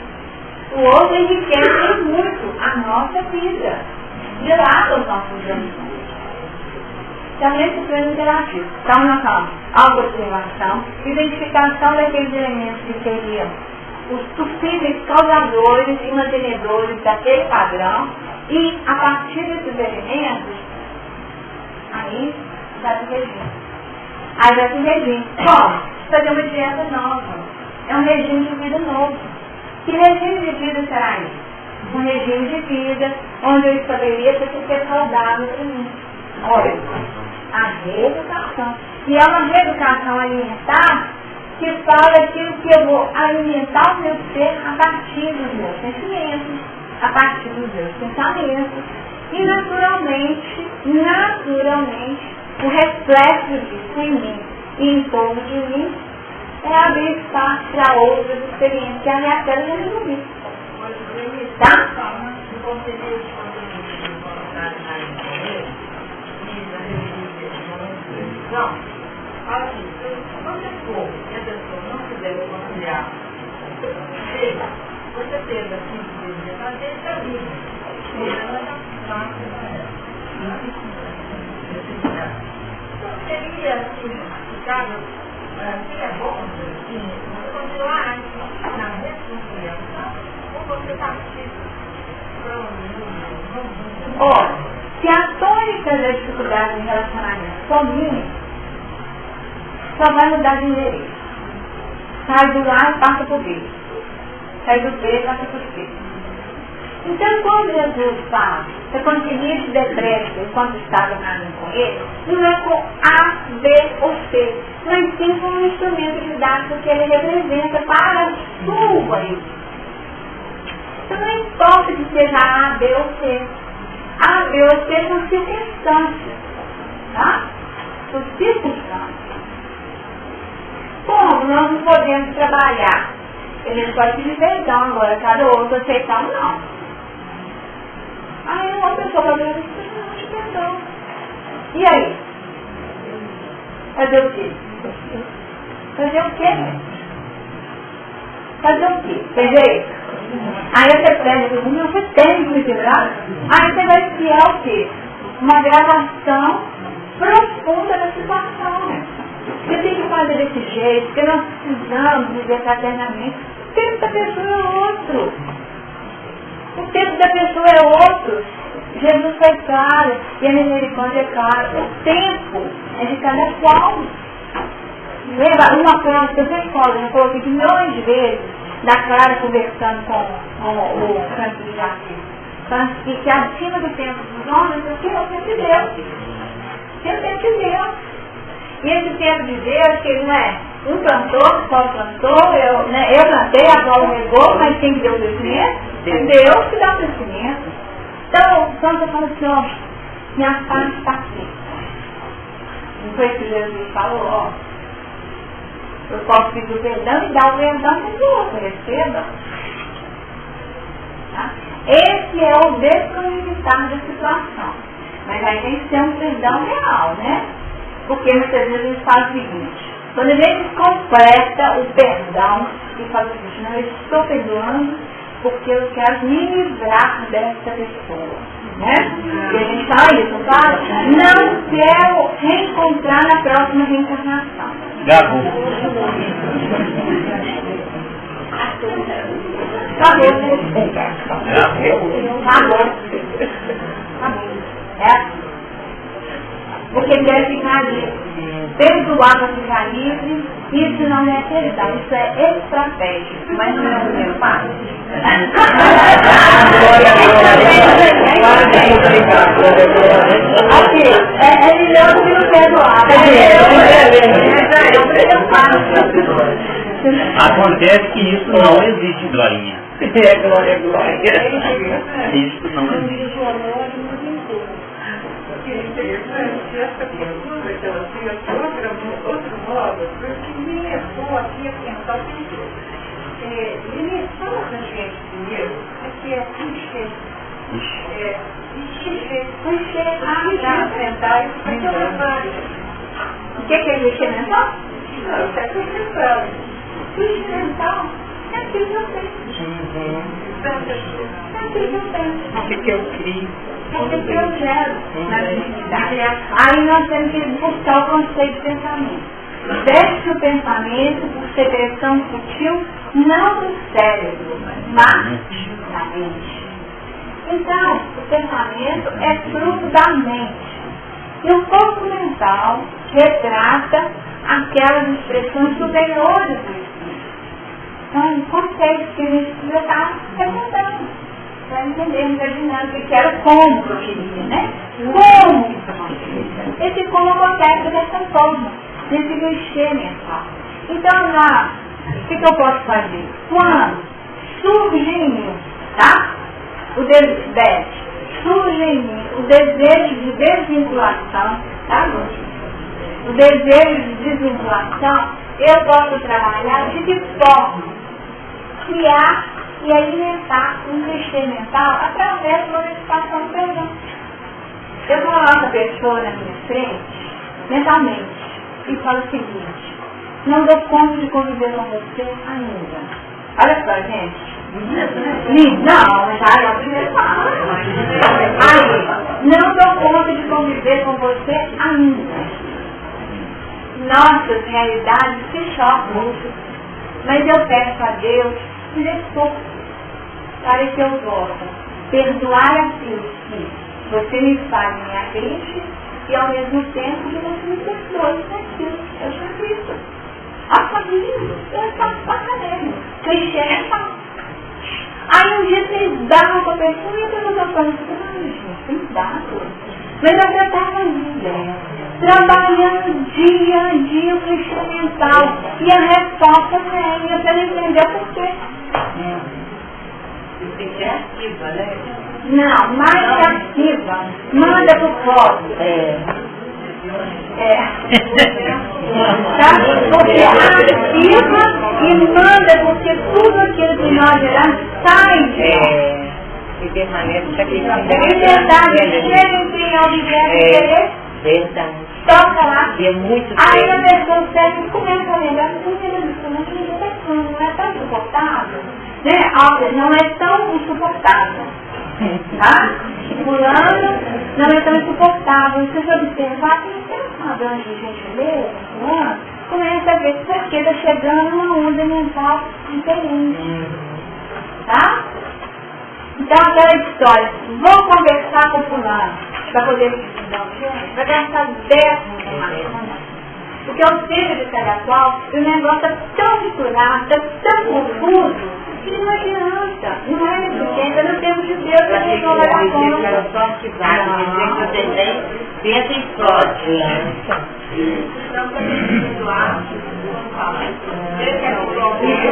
O outro enriquece muito a nossa vida, dilata os nossos amigos. Então, esse plano interativo. Então, nós falamos autoobservação, identificação daqueles elementos que seriam os possíveis causadores e mantenedores daquele padrão, e a partir desses elementos, aí vai se regime. Aí vai se regime. Como? Fazer uma dieta nova. É um regime de vida novo. Que regime de vida será isso? Um regime de vida onde eu estabeleço o que é saudável para mim. Olha, a reeducação. E é uma reeducação alimentar que fala aquilo que eu vou alimentar o meu ser a partir dos meus sentimentos, a partir dos meus pensamentos. E naturalmente, o reflexo disso em mim e em torno de mim é abrir espaço para outras experiências que a minha pele não resolvi. Tá? Não, assim, se você for e a pessoa não quiser conciliar, você teve assim, que fazer essa vida. Então seria assim, caso seria bom, assim, você continuar na reconciliação, ou você partir para um Olha, se a tônica da dificuldade em relacionamento for minha, só vai mudar de endereço. Sai do A e passa por B. Sai do B e passa por C. Então, quando Jesus fala, você conseguir se depressa enquanto está caminhando com ele, não é com A, B ou C, mas sim com um instrumento didático que ele representa para a sua vida. Então, não importa que seja A, B ou C. A, B ou C são circunstâncias. Tá? São circunstâncias. Como nós não podemos trabalhar? Ele pode pedir perdão agora, cada outro aceitar não. Aí uma pessoa vai dizer, não te perdão. E aí? Fazer o quê? Fazer o quê? Fazer o quê? Entendeu? Aí você pede, não, você tem que me quebrar. Aí você vai criar o quê? Uma gravação profunda da situação. Você tem que fazer desse jeito, porque nós precisamos viver fraternamente. O tempo da pessoa é outro. O tempo da pessoa é outro. Jesus foi claro e a misericórdia é clara. O tempo é de cada qual. Lembra uma frase que eu sempre falo, eu coloquei aqui milhões de vezes, da Clara conversando com o Francisco de Assis, que acima do tempo dos homens, eu quero o tempo de Deus. Tem o tempo de Deus. E esse tempo de Deus, que ele não é um plantou, Paulo plantou, eu plantei, a Paulo regou, mas quem que deu o crescimento? É Deus que dá o crescimento. Então, quando eu falo assim, ó, minha parte está aqui. Não foi isso que Jesus falou, ó. Eu posso pedir o perdão e dar o perdão para o outro, receba. Tá? Esse é o desconectar da situação. Mas aí tem que ser um perdão real, né? Porque muitas vezes a gente faz o seguinte, quando a gente completa o perdão e fala o seguinte, não, eu estou perdoando porque eu quero me livrar dessa pessoa, né? E a gente fala isso, não fala? Não quero reencontrar na próxima reencarnação. Gabo. Acabou. É? Porque quer ficar livre. Perdoar para ficar livre, isso não é perdão, isso é estratégia. Mas não é o meu pai. Aqui, é melhor do que não perdoar. Acontece que isso não existe, Glorinha. Glória. Isso não existe. Essa postura que ela tem, outro modo, porque me levou aqui a pensar o seguinte, limitamos a gente primeiro, porque é clichê. Clichê mental, isso vai ter trabalho. O que é clichê mental? Não, isso é clichê mental. Clichê mental é aquilo que eu penso. É aquilo que eu penso. O que eu crio? O que eu gero na dignidade. Aí nós temos que buscar o conceito de pensamento. Deixe o pensamento por secreção sutil, não do cérebro, mas da mente. Então, o pensamento é fruto da mente. E o corpo mental retrata aquelas expressões superiores do espírito. Então, o conceito que a gente precisa estar remontando. Para entendermos a dinâmica que era como que eu queria, né? Como que isso acontece? Esse como acontece dessa forma, desse clichê mental. Então, o que eu posso fazer? Quando surge em mim, tá? Surge em mim o desejo de desvinculação, tá? O desejo de desvinculação, eu posso trabalhar de que forma? Criar e alimentar um clichê mental através da modificação do perdão. Eu coloco a pessoa na minha frente, mentalmente, e falo o seguinte, não dou conta de conviver com você ainda. Olha só, gente. Não, mas aí é o primeiro passo. Aí, não dou conta de conviver com você ainda. Nossas realidades se chocam. Mas eu peço a Deus esforço para que eu possa perdoar aquilo que você me faz em minha frente e ao mesmo tempo que você me perdoe por aquilo que eu já fiz. A família, eu faço bacanena. Clichê é fácil. Aí um dia vocês davam com a pessoa e a pessoa está falando assim, gente, cuidado. Mas eu já estava trabalhando dia a dia o clichê mental. E a resposta vem, você não entendeu por quê. Você é ativa, né? Não, mais que ativa. Manda pro código. Tá? Porque ativa e manda, porque tudo aquilo que nós geramos sai de E permanece aqui. verdade, chega em quem é objeto de Verdade. toca lá. E é muito Aí a pessoa serve começa a lembrar que não é tão insuportável, né? Não é tão insuportável, tá? Fulano não é tão insuportável. Se você observar, tem um padrão de gentileza, fulano, começa a ver porque está chegando uma onda mental diferente, tá? Então, Então, aquela história, vou conversar com o fulano, para poder estudar o gente, vai gastar 10 minutos. Porque o filho de intelectual, o negócio é tão misturado, é tão confuso, que não adianta. Não é negligência, não temos de Deus, a gente não vai dar conta. Era só arquivado, que eu tentei, pensa e explode.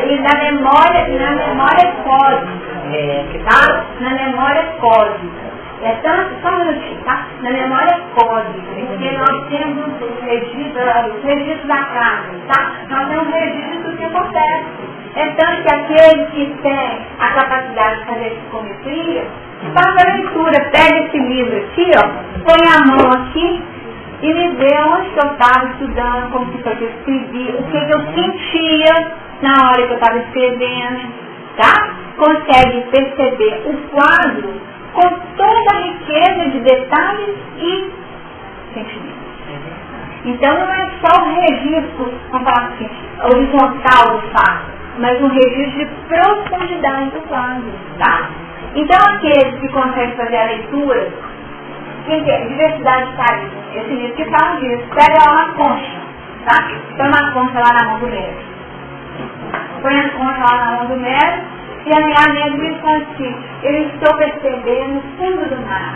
E na memória código. Tá? Na memória código. É tanto, só um minutinho, tá? Na memória código, porque nós temos os registros da carne, tá? Nós temos um registro do que acontece. É tanto que aquele que tem a capacidade de fazer psicometria, faça a leitura, pega esse livro aqui, ó, põe a mão aqui e me vê onde que eu estava estudando, como que foi que eu escrevi, o que eu sentia na hora que eu estava escrevendo, tá? Consegue perceber o quadro com toda a riqueza de detalhes e sentimentos. Então não é só o registro, vamos falar assim, horizontal do fato, mas um registro de profundidade do quadro, tá? Então aqueles que conseguem fazer a leitura, diversidade de países, esse livro que fala disso, pega lá uma concha, tá? Põe uma concha lá na mão do médico. Põe a concha lá na mão do médico, e a minha amiga diz assim, eu estou percebendo o fundo do mar,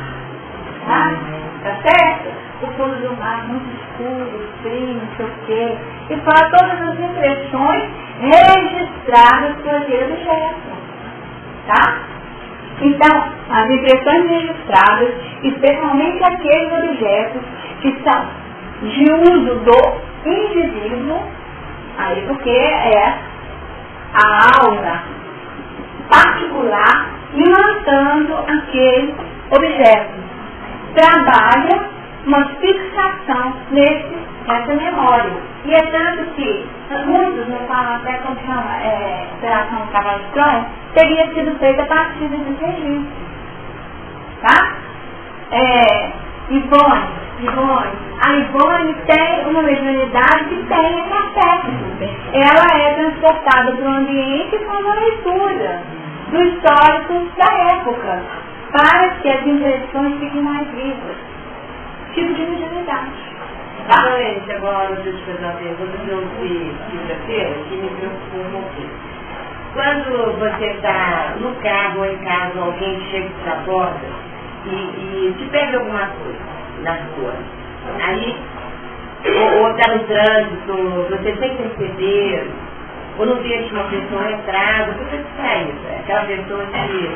tá certo? O fundo do mar muito escuro, frio, não sei o quê, e fala todas as impressões registradas por aquele objeto, tá? Então, as impressões registradas, especialmente aqueles objetos que são de uso do indivíduo, aí porque é a aura particular imantando aquele objeto. Trabalha uma fixação nessa memória. E é tanto que muitos não falam até como chama, operação do cavalo de Troia, teria sido feita a partir desse registro. Tá? A Ivone tem uma mediunidade que tem esse aspecto. Ela é transportada para o ambiente com uma leitura do histórico da época, para que as impressões fiquem mais vivas. Tipo de mediunidade. Tá? Agora, deixa eu te fazer uma pergunta que eu vi quinta-feira, que me preocupou um pouquinho. Quando você está no carro ou em casa, alguém chega para a porta e te pega alguma coisa na rua, aí, ou está no trânsito, você sem perceber, ou não deixa uma pessoa entrar, você distraída. Aquela pessoa que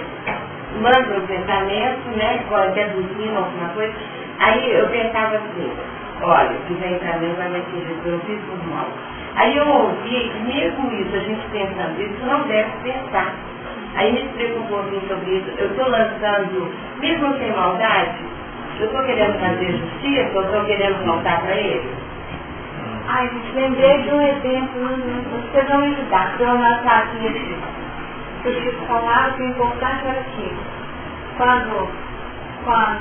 manda um pensamento, né, quer dormir alguma coisa. Aí eu pensava assim, olha, que vai entrar mesmo vai me atingir, eu não fiz por mal. Aí eu ouvi que mesmo isso, a gente pensando isso, não deve pensar. Aí me explica um pouquinho sobre isso. Eu estou lançando, mesmo sem maldade, eu estou querendo fazer justiça, eu estou querendo voltar para ele. Ai, gente, lembrei de um exemplo, vocês vão me ajudar, eu vou lançar aqui assim. O Chico falava que o importante era que quando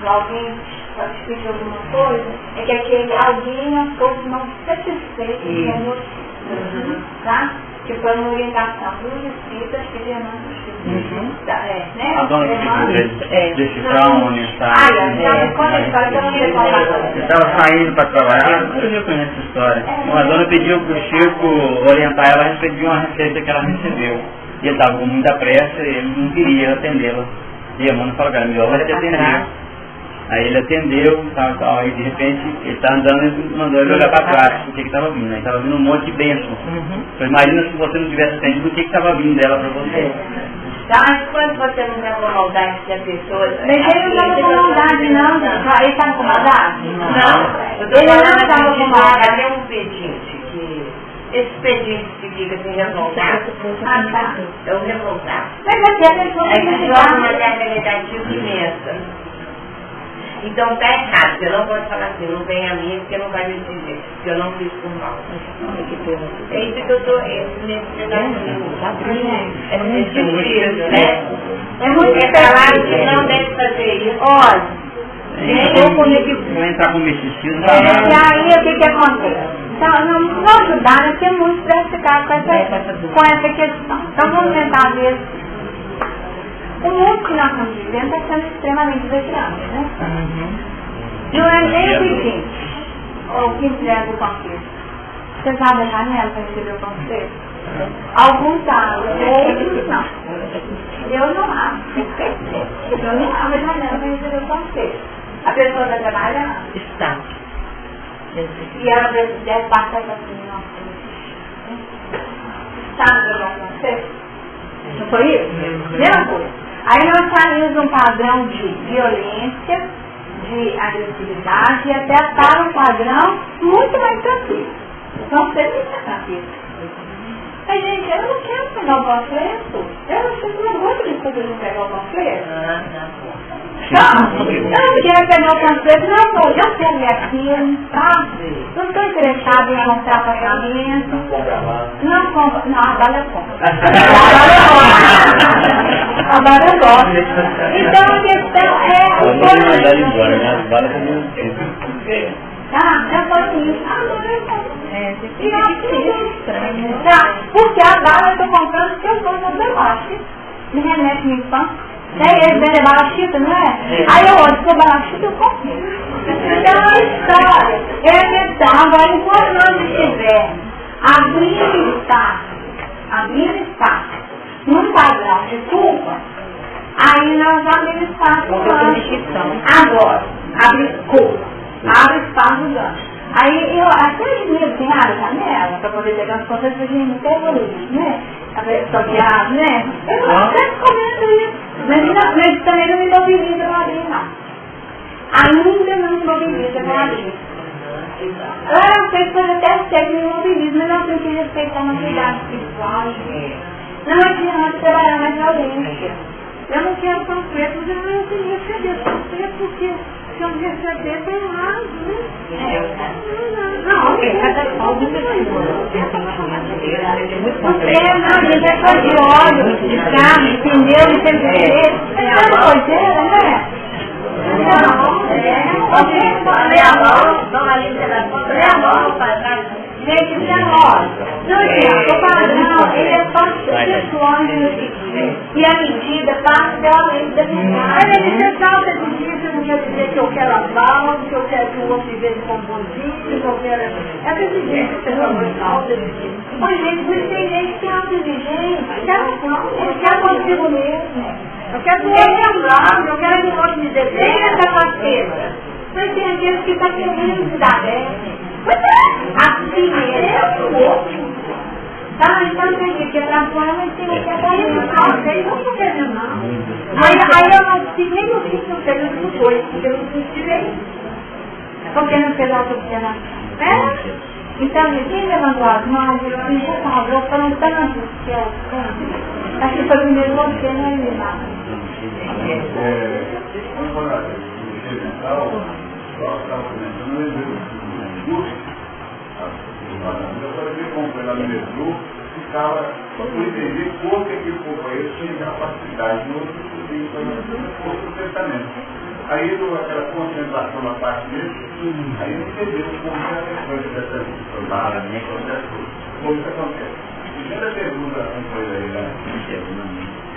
alguém te pedir alguma coisa, é que aquele alguém não fosse não satisfeito com você. Tá? Que foi uma orientação dos espíritas que Fernando né? A dona que decifrar uma mensagem. Conta a história que eu não sei falar. Eu estava saindo para trabalhar, eu já conheço essa história. Uma dona pediu para o Chico orientar ela a respeito de uma receita que ela recebeu. E ele estava com muita pressa e ele não queria atendê-la. E a mãe falou, cara, melhor vai te atender. Aí ele atendeu, tal, e de repente ele está andando e mandou ele olhar para trás, o que estava vindo. Aí estava vindo um monte de bênção. Então imagina se você não tivesse atendido, o que estava vindo dela para você. Mas quando você não dá com maldade que a pessoa... Mas ele não estava com maldade, não. Ele estava com maldade? Não. Ele não estava com maldade. Até um pedinte que... Esse pedinte que fica assim revoltado. Tá. É o revoltado. Mas aqui a pessoa É que joga uma carga negativa imensa. Então tá errado, você não pode falar assim, não vem a mim porque não vai me entender, porque eu não fiz por mal. É isso que eu estou nesse pedacinho. É muito difícil, né? É muito falar que não deve fazer isso. Olha, Não entrar com misticismo. e aí o que acontece? Então, não ajudar a ser muito prejudicado com essa questão. Então vamos tentar ver O mundo que nós estamos vivendo está sendo extremamente desafiante, né? Não é nem o seguinte, ou que entrega o panfleto. Você sabe a janela para receber o panfleto? Alguns abrem, outros não. Eu não abro. Eu não abro a janela para receber o panfleto. A pessoa está trabalhando? Está. E ela deve passar assim, nossa, sabe o que vai acontecer? Não foi isso? Mesma coisa. Aí nós saímos de um padrão de violência, de agressividade, e até para um padrão muito mais tranquilo. Então você tem que estar tranquilo. Mas gente, eu não quero pegar o panfleto. Eu não sei se eu vou pegar o panfleto. Não, eu não quero pegar o panfleto, não, eu quero ir aqui, sabe? Não estou interessada em comprar pagamento. Não compro, não, agora eu compro. Agora eu gosto. Então a questão é... Eu vou mandar ele embora, né? As balas também. Tá, eu falo isso. Agora eu compro. E eu acho estranho. Tá, porque a bala eu estou comprando porque eu sou no debate. Me remete minha infância. Ele vende balachita, não é? Aí eu olho, se for balachita, eu compro. Então a história é a questão. Agora, enquanto nós estivermos abrindo espaço num padrão de culpa, aí nós abrimos espaço no gancho. Agora, abre espaço no gancho. Aí eu até tem área janela para poder pegar as contas da gente, não tem evoluído, né? Soqueado, né? Eu até comendo isso. Mas também não me mobiliza para abrir, não. Ainda não me mobiliza para abrir. As pessoas até sei que me mobilizam, mas nós temos que respeitar a novidade espiritual. Não adianta trabalhar na violência. Eu não quero panfleto, mas eu não queria receber panfleto, porque se eu receber, tem errado, né? Não, cada qual do seu não, gente, é só de óleo, de carro, de pneu, de tempero. É tanta coiseira, né? Gente, isso é lógico. Não adianta, o padrão, ele é parte sexual e a medida parte pela lei da verdade. Mas você salta de dia, você não quer dizer que eu quero a bala, que eu quero que o outro vive com bonzinho, que eu quero... É desse jeito que você salta de dia. Mas gente, mas tem gente que é autoexigente, ele quer consigo mesmo. Eu quero que o outro me amar, eu quero que o outro me deseje essa faceta. Mas tem aqueles que estão querendo se dar bem. Mas assim mesmo, o outro. Tá, então tem que quebrar fora, mas tem que quebrar não, eu não estou querendo não. Aí eu não fiz nem o que eu quero dos dois, porque eu não fiz direito. Porque não fez autoobservação. Então, quem levantou as mãos, eu disse, por favor, foram tantos que eu acho que foi primeiro você, não é mesmo? Agora, o experimental, nós estamos comentando o exemplo eu falei que comprei lá no metrô, ficava para entender como que aquele companheiro tinha capacidade, no outro podia fazer o pensamento. Aí aquela concentração na parte dele, aí ele entendeu como que é a coisa dessa jornada, como isso acontece. Primeira pergunta foi aí, né?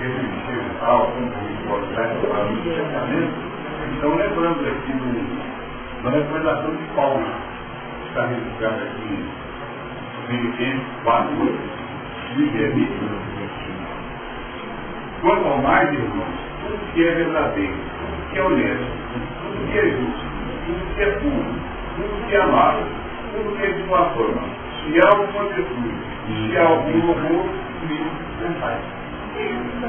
Esse experimental, como que pode estar falando do pensamento. Então, lembrando aqui uma recomendação de Paulo, que está registrada aqui em Filipenses 4, livre-arbítrio. Quanto ao mais, irmãos, tudo que é verdadeiro, tudo que é honesto, tudo que é justo, tudo que é puro, tudo que é amável, tudo que é de boa forma, se há alguma virtude, se há algum louvor, isso pensai.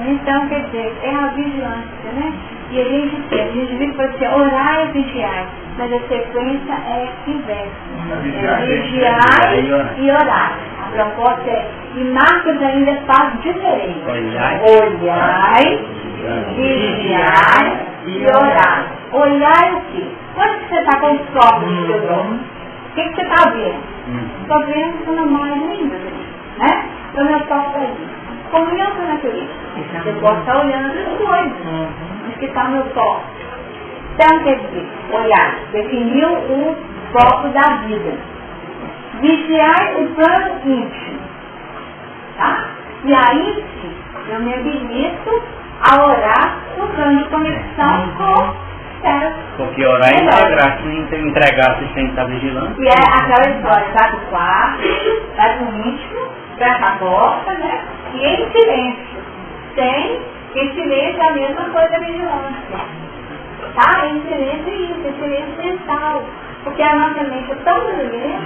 Então, quer dizer, é a vigilância, né? E a gente vive para dizer, orar e vigiar, mas a sequência é inversa. É vigiar e orar. A proposta é, e Marcos ainda faz diferente. Olhai, vigiar e orar. Olhar o quê? Quando você está com os copos no seu olho, o que você está vendo? Estou vendo que não mais linda, né? Então eu estou aí. Comunhão com a natureza. Eu posso estar olhando as coisas, mas que está o meu foco. Então, quer dizer, olhar, definiu o foco da vida. Vigiar o plano íntimo. Tá? E aí, eu me habilito a orar no plano de conexão com Deus. Porque orar é integrar, se entregar sem estar vigilando. E é aquela história, sai do quarto, vai pro íntimo, fecha a porta, né? E em silêncio. Em silêncio é a mesma coisa da vigilância. Tá? Em silêncio é isso, é silêncio mental. Porque a nossa mente é tão barulhenta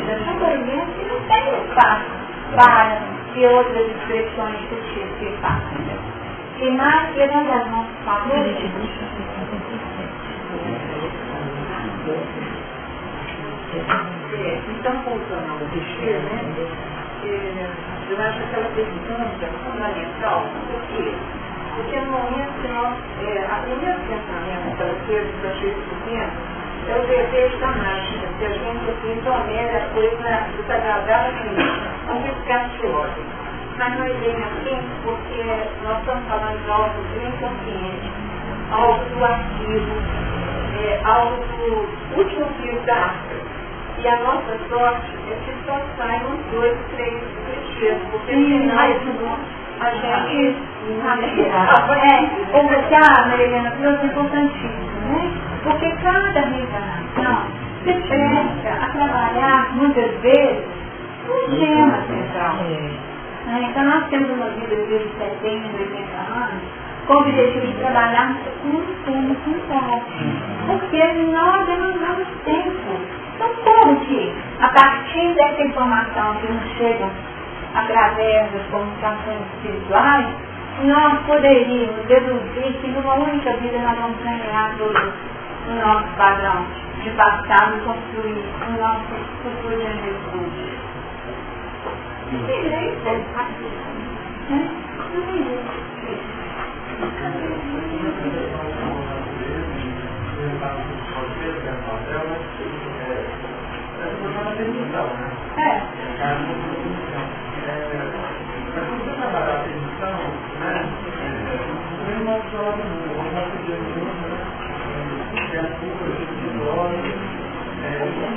que não tem espaço para e outras expressões sutis que façam. E mais, levando as mãos por favor. Então, voltando ao Richer, né? Eu acho que aquela pergunta é fundamental. Por quê? Porque no momento que nós, a primeiro pensamento que ela teve para esse tempo é o desejo da mágica, que a gente assim tolera a coisa desagradável assim, vamos ficar ansiosos. Mas não é bem assim, porque nós estamos falando de algo do inconsciente, algo do ativo, algo do último fio da árvore. E a nossa sorte é que só saem uns 2, 3 clichês, porque senão a gente Ou você, Marilena, trouxe importantíssimo, né? Porque cada reencarnação se presta a trabalhar, muitas vezes, um tema central. Então nós temos uma vida de 70, 80 anos, com o objetivo de trabalhar um tema central. Porque nós demandamos tempo. Então como que, a partir dessa informação que nos chega através das comunicações espirituais, nós poderíamos deduzir que numa única vida nós vamos ganhar todo o nosso padrão de passado e construir o nosso futuro de juventude. Não tem jeito, né? Não tem jeito.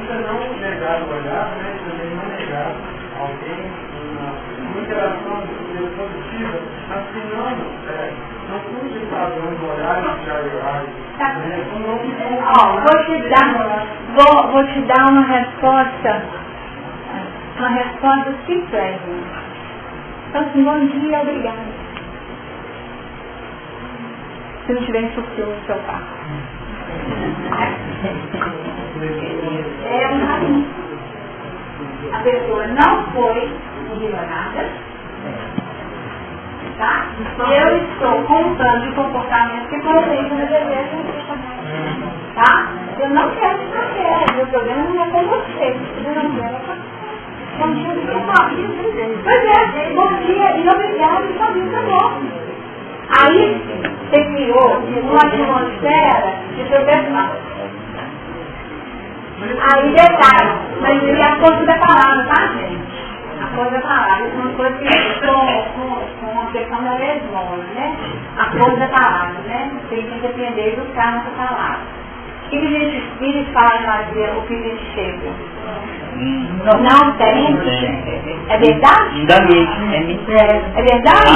Não negar o olhar, também não negar alguém, uma interação positiva, mas que não cuide o padrão do olhar e vou te dar uma resposta simples. Então assim, bom dia, obrigada. Se não tiver instrução no seu carro. É um caminho. A pessoa não foi ignorada, tá? Eu estou contando o comportamento que coloquei no meu desejo, tá? Eu não quero que você quer, o problema não é com você, eu não quero. Bom dia, pois é, bom dia e obrigado e sua vida acabou. Aí você criou uma atmosfera de proteção. Aí detalhe, mas é a força da palavra, tá, gente? A força da palavra, isso é uma coisa que com a questão da lesona, né? A força da palavra, né? Tem que depender do buscar nossa palavra. O que a gente espírito fala fazer o que a gente chega? Não tem? É verdade? Ainda mente. É verdade?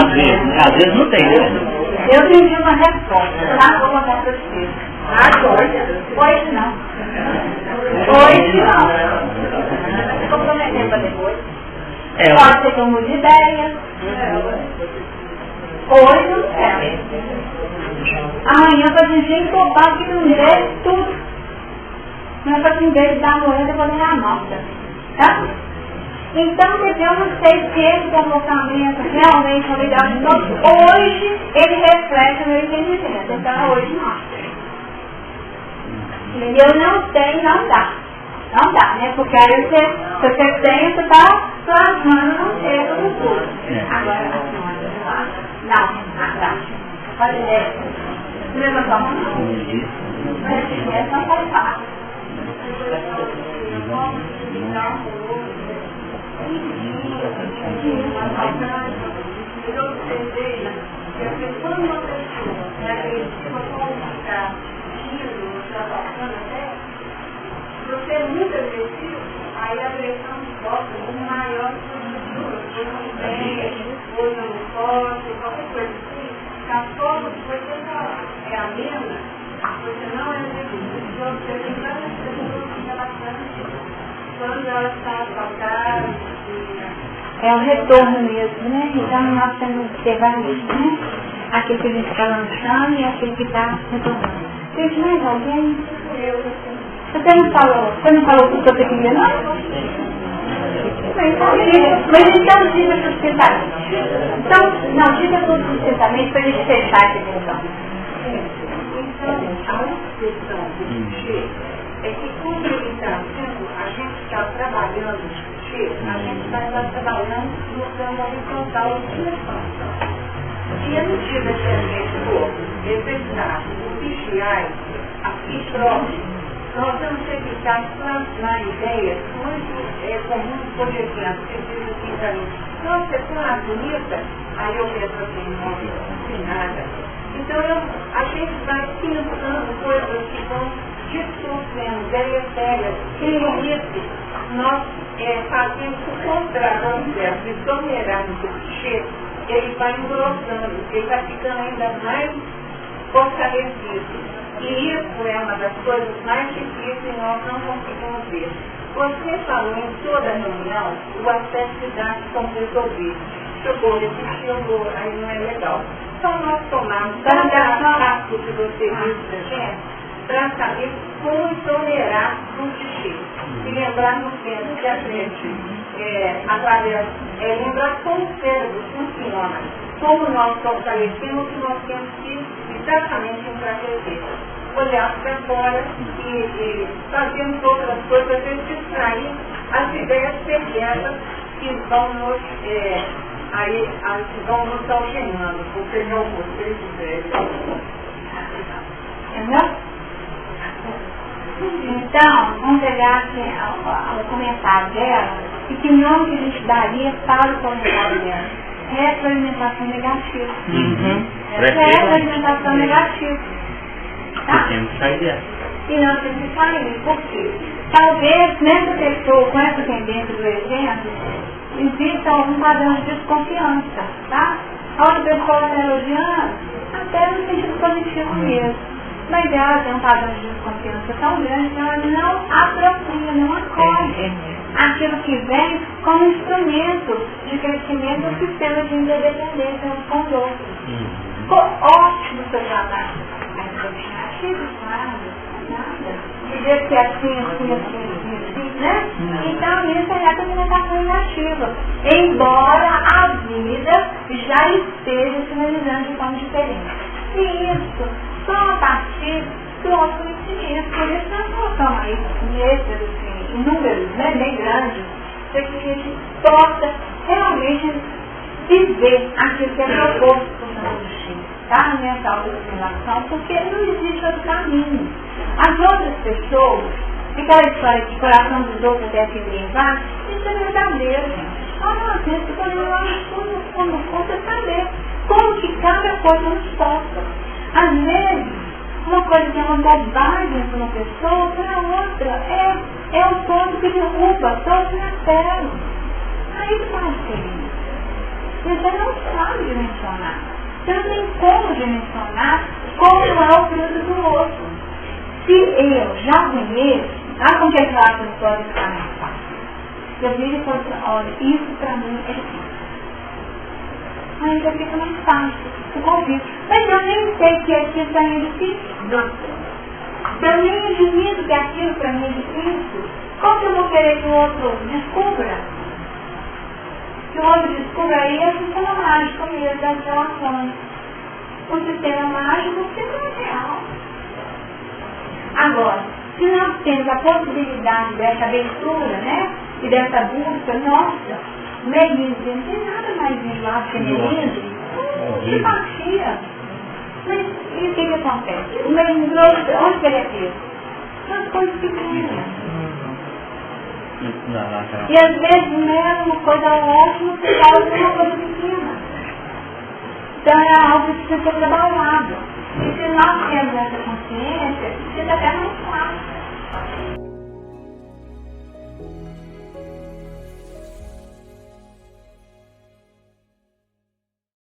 Às vezes não tem, né? Eu pedi uma resposta, tá? Vou contar para vocês. Hoje não. Hoje não. Vou comprometer para depois. Pode ser que eu mude de ideia. Hoje não quero. Amanhã para a gente empolgar que não dê tudo. Não é para que em vez de dar a moeda, eu vou dar a nota. Tá? Então, eu não sei se esse comportamento realmente é legal de todos. Hoje, ele reflete o meu entendimento. Então, hoje não. Eu não sei, não dá. Não dá, né? Porque aí você tem, você está plasmando no dedo do tudo. Agora, a senhora, não, dá. Pode ver. Levanta a mão. Mas não faz fácil. Eu observei que quando uma pessoa agressiva comunicar tiro, ultrapassando até, você é muito agressivo, aí a agressão volta muito maior do que o ou no forte, qualquer coisa assim, as coisas, você é a mesma, você não é Jesus. Você tem várias pessoas que bastante quando elas estão passadas. É o retorno mesmo, né? Então nós temos que observar isso, né? Aquele que a gente está lançando e aquele que está retornando. Tem mais alguém? Você não falou o que você queria, não? Mas então diga sucintamente. Então, não, diga tudo sucintamente para a gente fechar essa questão. Então, a outra questão do clichê é que quando ele está sendo, a gente está trabalhando no clichê, a gente vai estar trabalhando no plano horizontal de expansão. E à medida que a gente for exercitar os vigiais aqui próximo, nós vamos evitar plasmar ideias muito comuns, por exemplo, que diz assim para mim, nossa, você é tão bonita, aí eu penso assim, nossa, não tem nada. Então a gente vai pensando coisas que vão distorcendo, ideias sérias, e com isso nós fazemos o contrário ao inverso, de tolerarmos o clichê, ele vai engrossando, ele vai ficando ainda mais fortalecido. E isso é uma das coisas mais difíceis que nós não conseguimos ver. Você falou em toda a reunião o aspecto didático como resolver. Chegou, repetiu, aí não é legal. Então nós tomamos cada passo que você disse pra gente para saber como tolerar o clichê. E lembrar no tempo que a gente, lembrar como o cérebro funciona, como nós fortalecemos e nós temos que exatamente enfraquecer. Olhar para fora e fazermos outras coisas, a gente distrair as ideias pequenas que vão nos, vão nos algemando, porque não vocês entendeu? Então, vamos pegar assim, o comentário dela e que nome que a gente daria para o comentário dela. Retroalimentação negativa. Retroalimentação negativa. Tá? Temos que sair dessa. E nós temos que sair, por quê? Talvez nessa pessoa, com essa tendência do exemplo, exista algum padrão de desconfiança, tá? A outra pessoa está elogiando, até no sentido positivo mesmo. Mas ela tem um padrão de desconfiança tão grande que ela não apropria, não acolhe aquilo que vem como instrumento de crescimento do sistema de interdependência uns com os outros. Ficou ótimo o seu trabalho. Cheio de nada. Dizer que assim, né? Então isso é a comunicação negativa. Embora a vida já esteja se realizando de forma diferente. E isso só a partir do autoconhecimento. Por isso nós colocamos aí letras, assim, em números, né, bem grandes, para que a gente possa realmente viver aquilo que é proposto por nós. Tá? Nessa autossimilação, porque não existe outro caminho. As outras pessoas, aquela história de coração dos outros até que brincar, isso é verdadeiro, gente. Nós temos que fazer lá no fundo saber como que cada coisa nos toca. Às vezes, uma coisa que é uma bobagem para uma pessoa, para a outra é o ponto que derruba todos na terra. Aí que pode ser isso. Você não sabe dimensionar. Você não tem como dimensionar como é o fruto do outro. Se eu já conheço, sabe como que aquela pessoa ficar mais fácil? Eu viro e falo assim, olha, isso para mim é difícil. Aí já fica mais fácil, o convite. Mas eu nem sei que aquilo para mim é difícil. Eu nem admito que aquilo para mim é difícil. Como que eu vou querer que o outro descubra? Que o outro descubra aí é o sistema mágico mesmo das relações. O sistema mágico que não é real. Agora, se nós temos a possibilidade dessa abertura, né? E dessa busca, nossa, meio não tem nada mais de lado feminino, simpatia. Mas e o que acontece? O meio onde que ele é feito? Nas coisas pequenas. E às vezes não é uma coisa ótima por causa de uma coisa pequena. Então é algo que precisa ser trabalhado. E se nós temos essa consciência,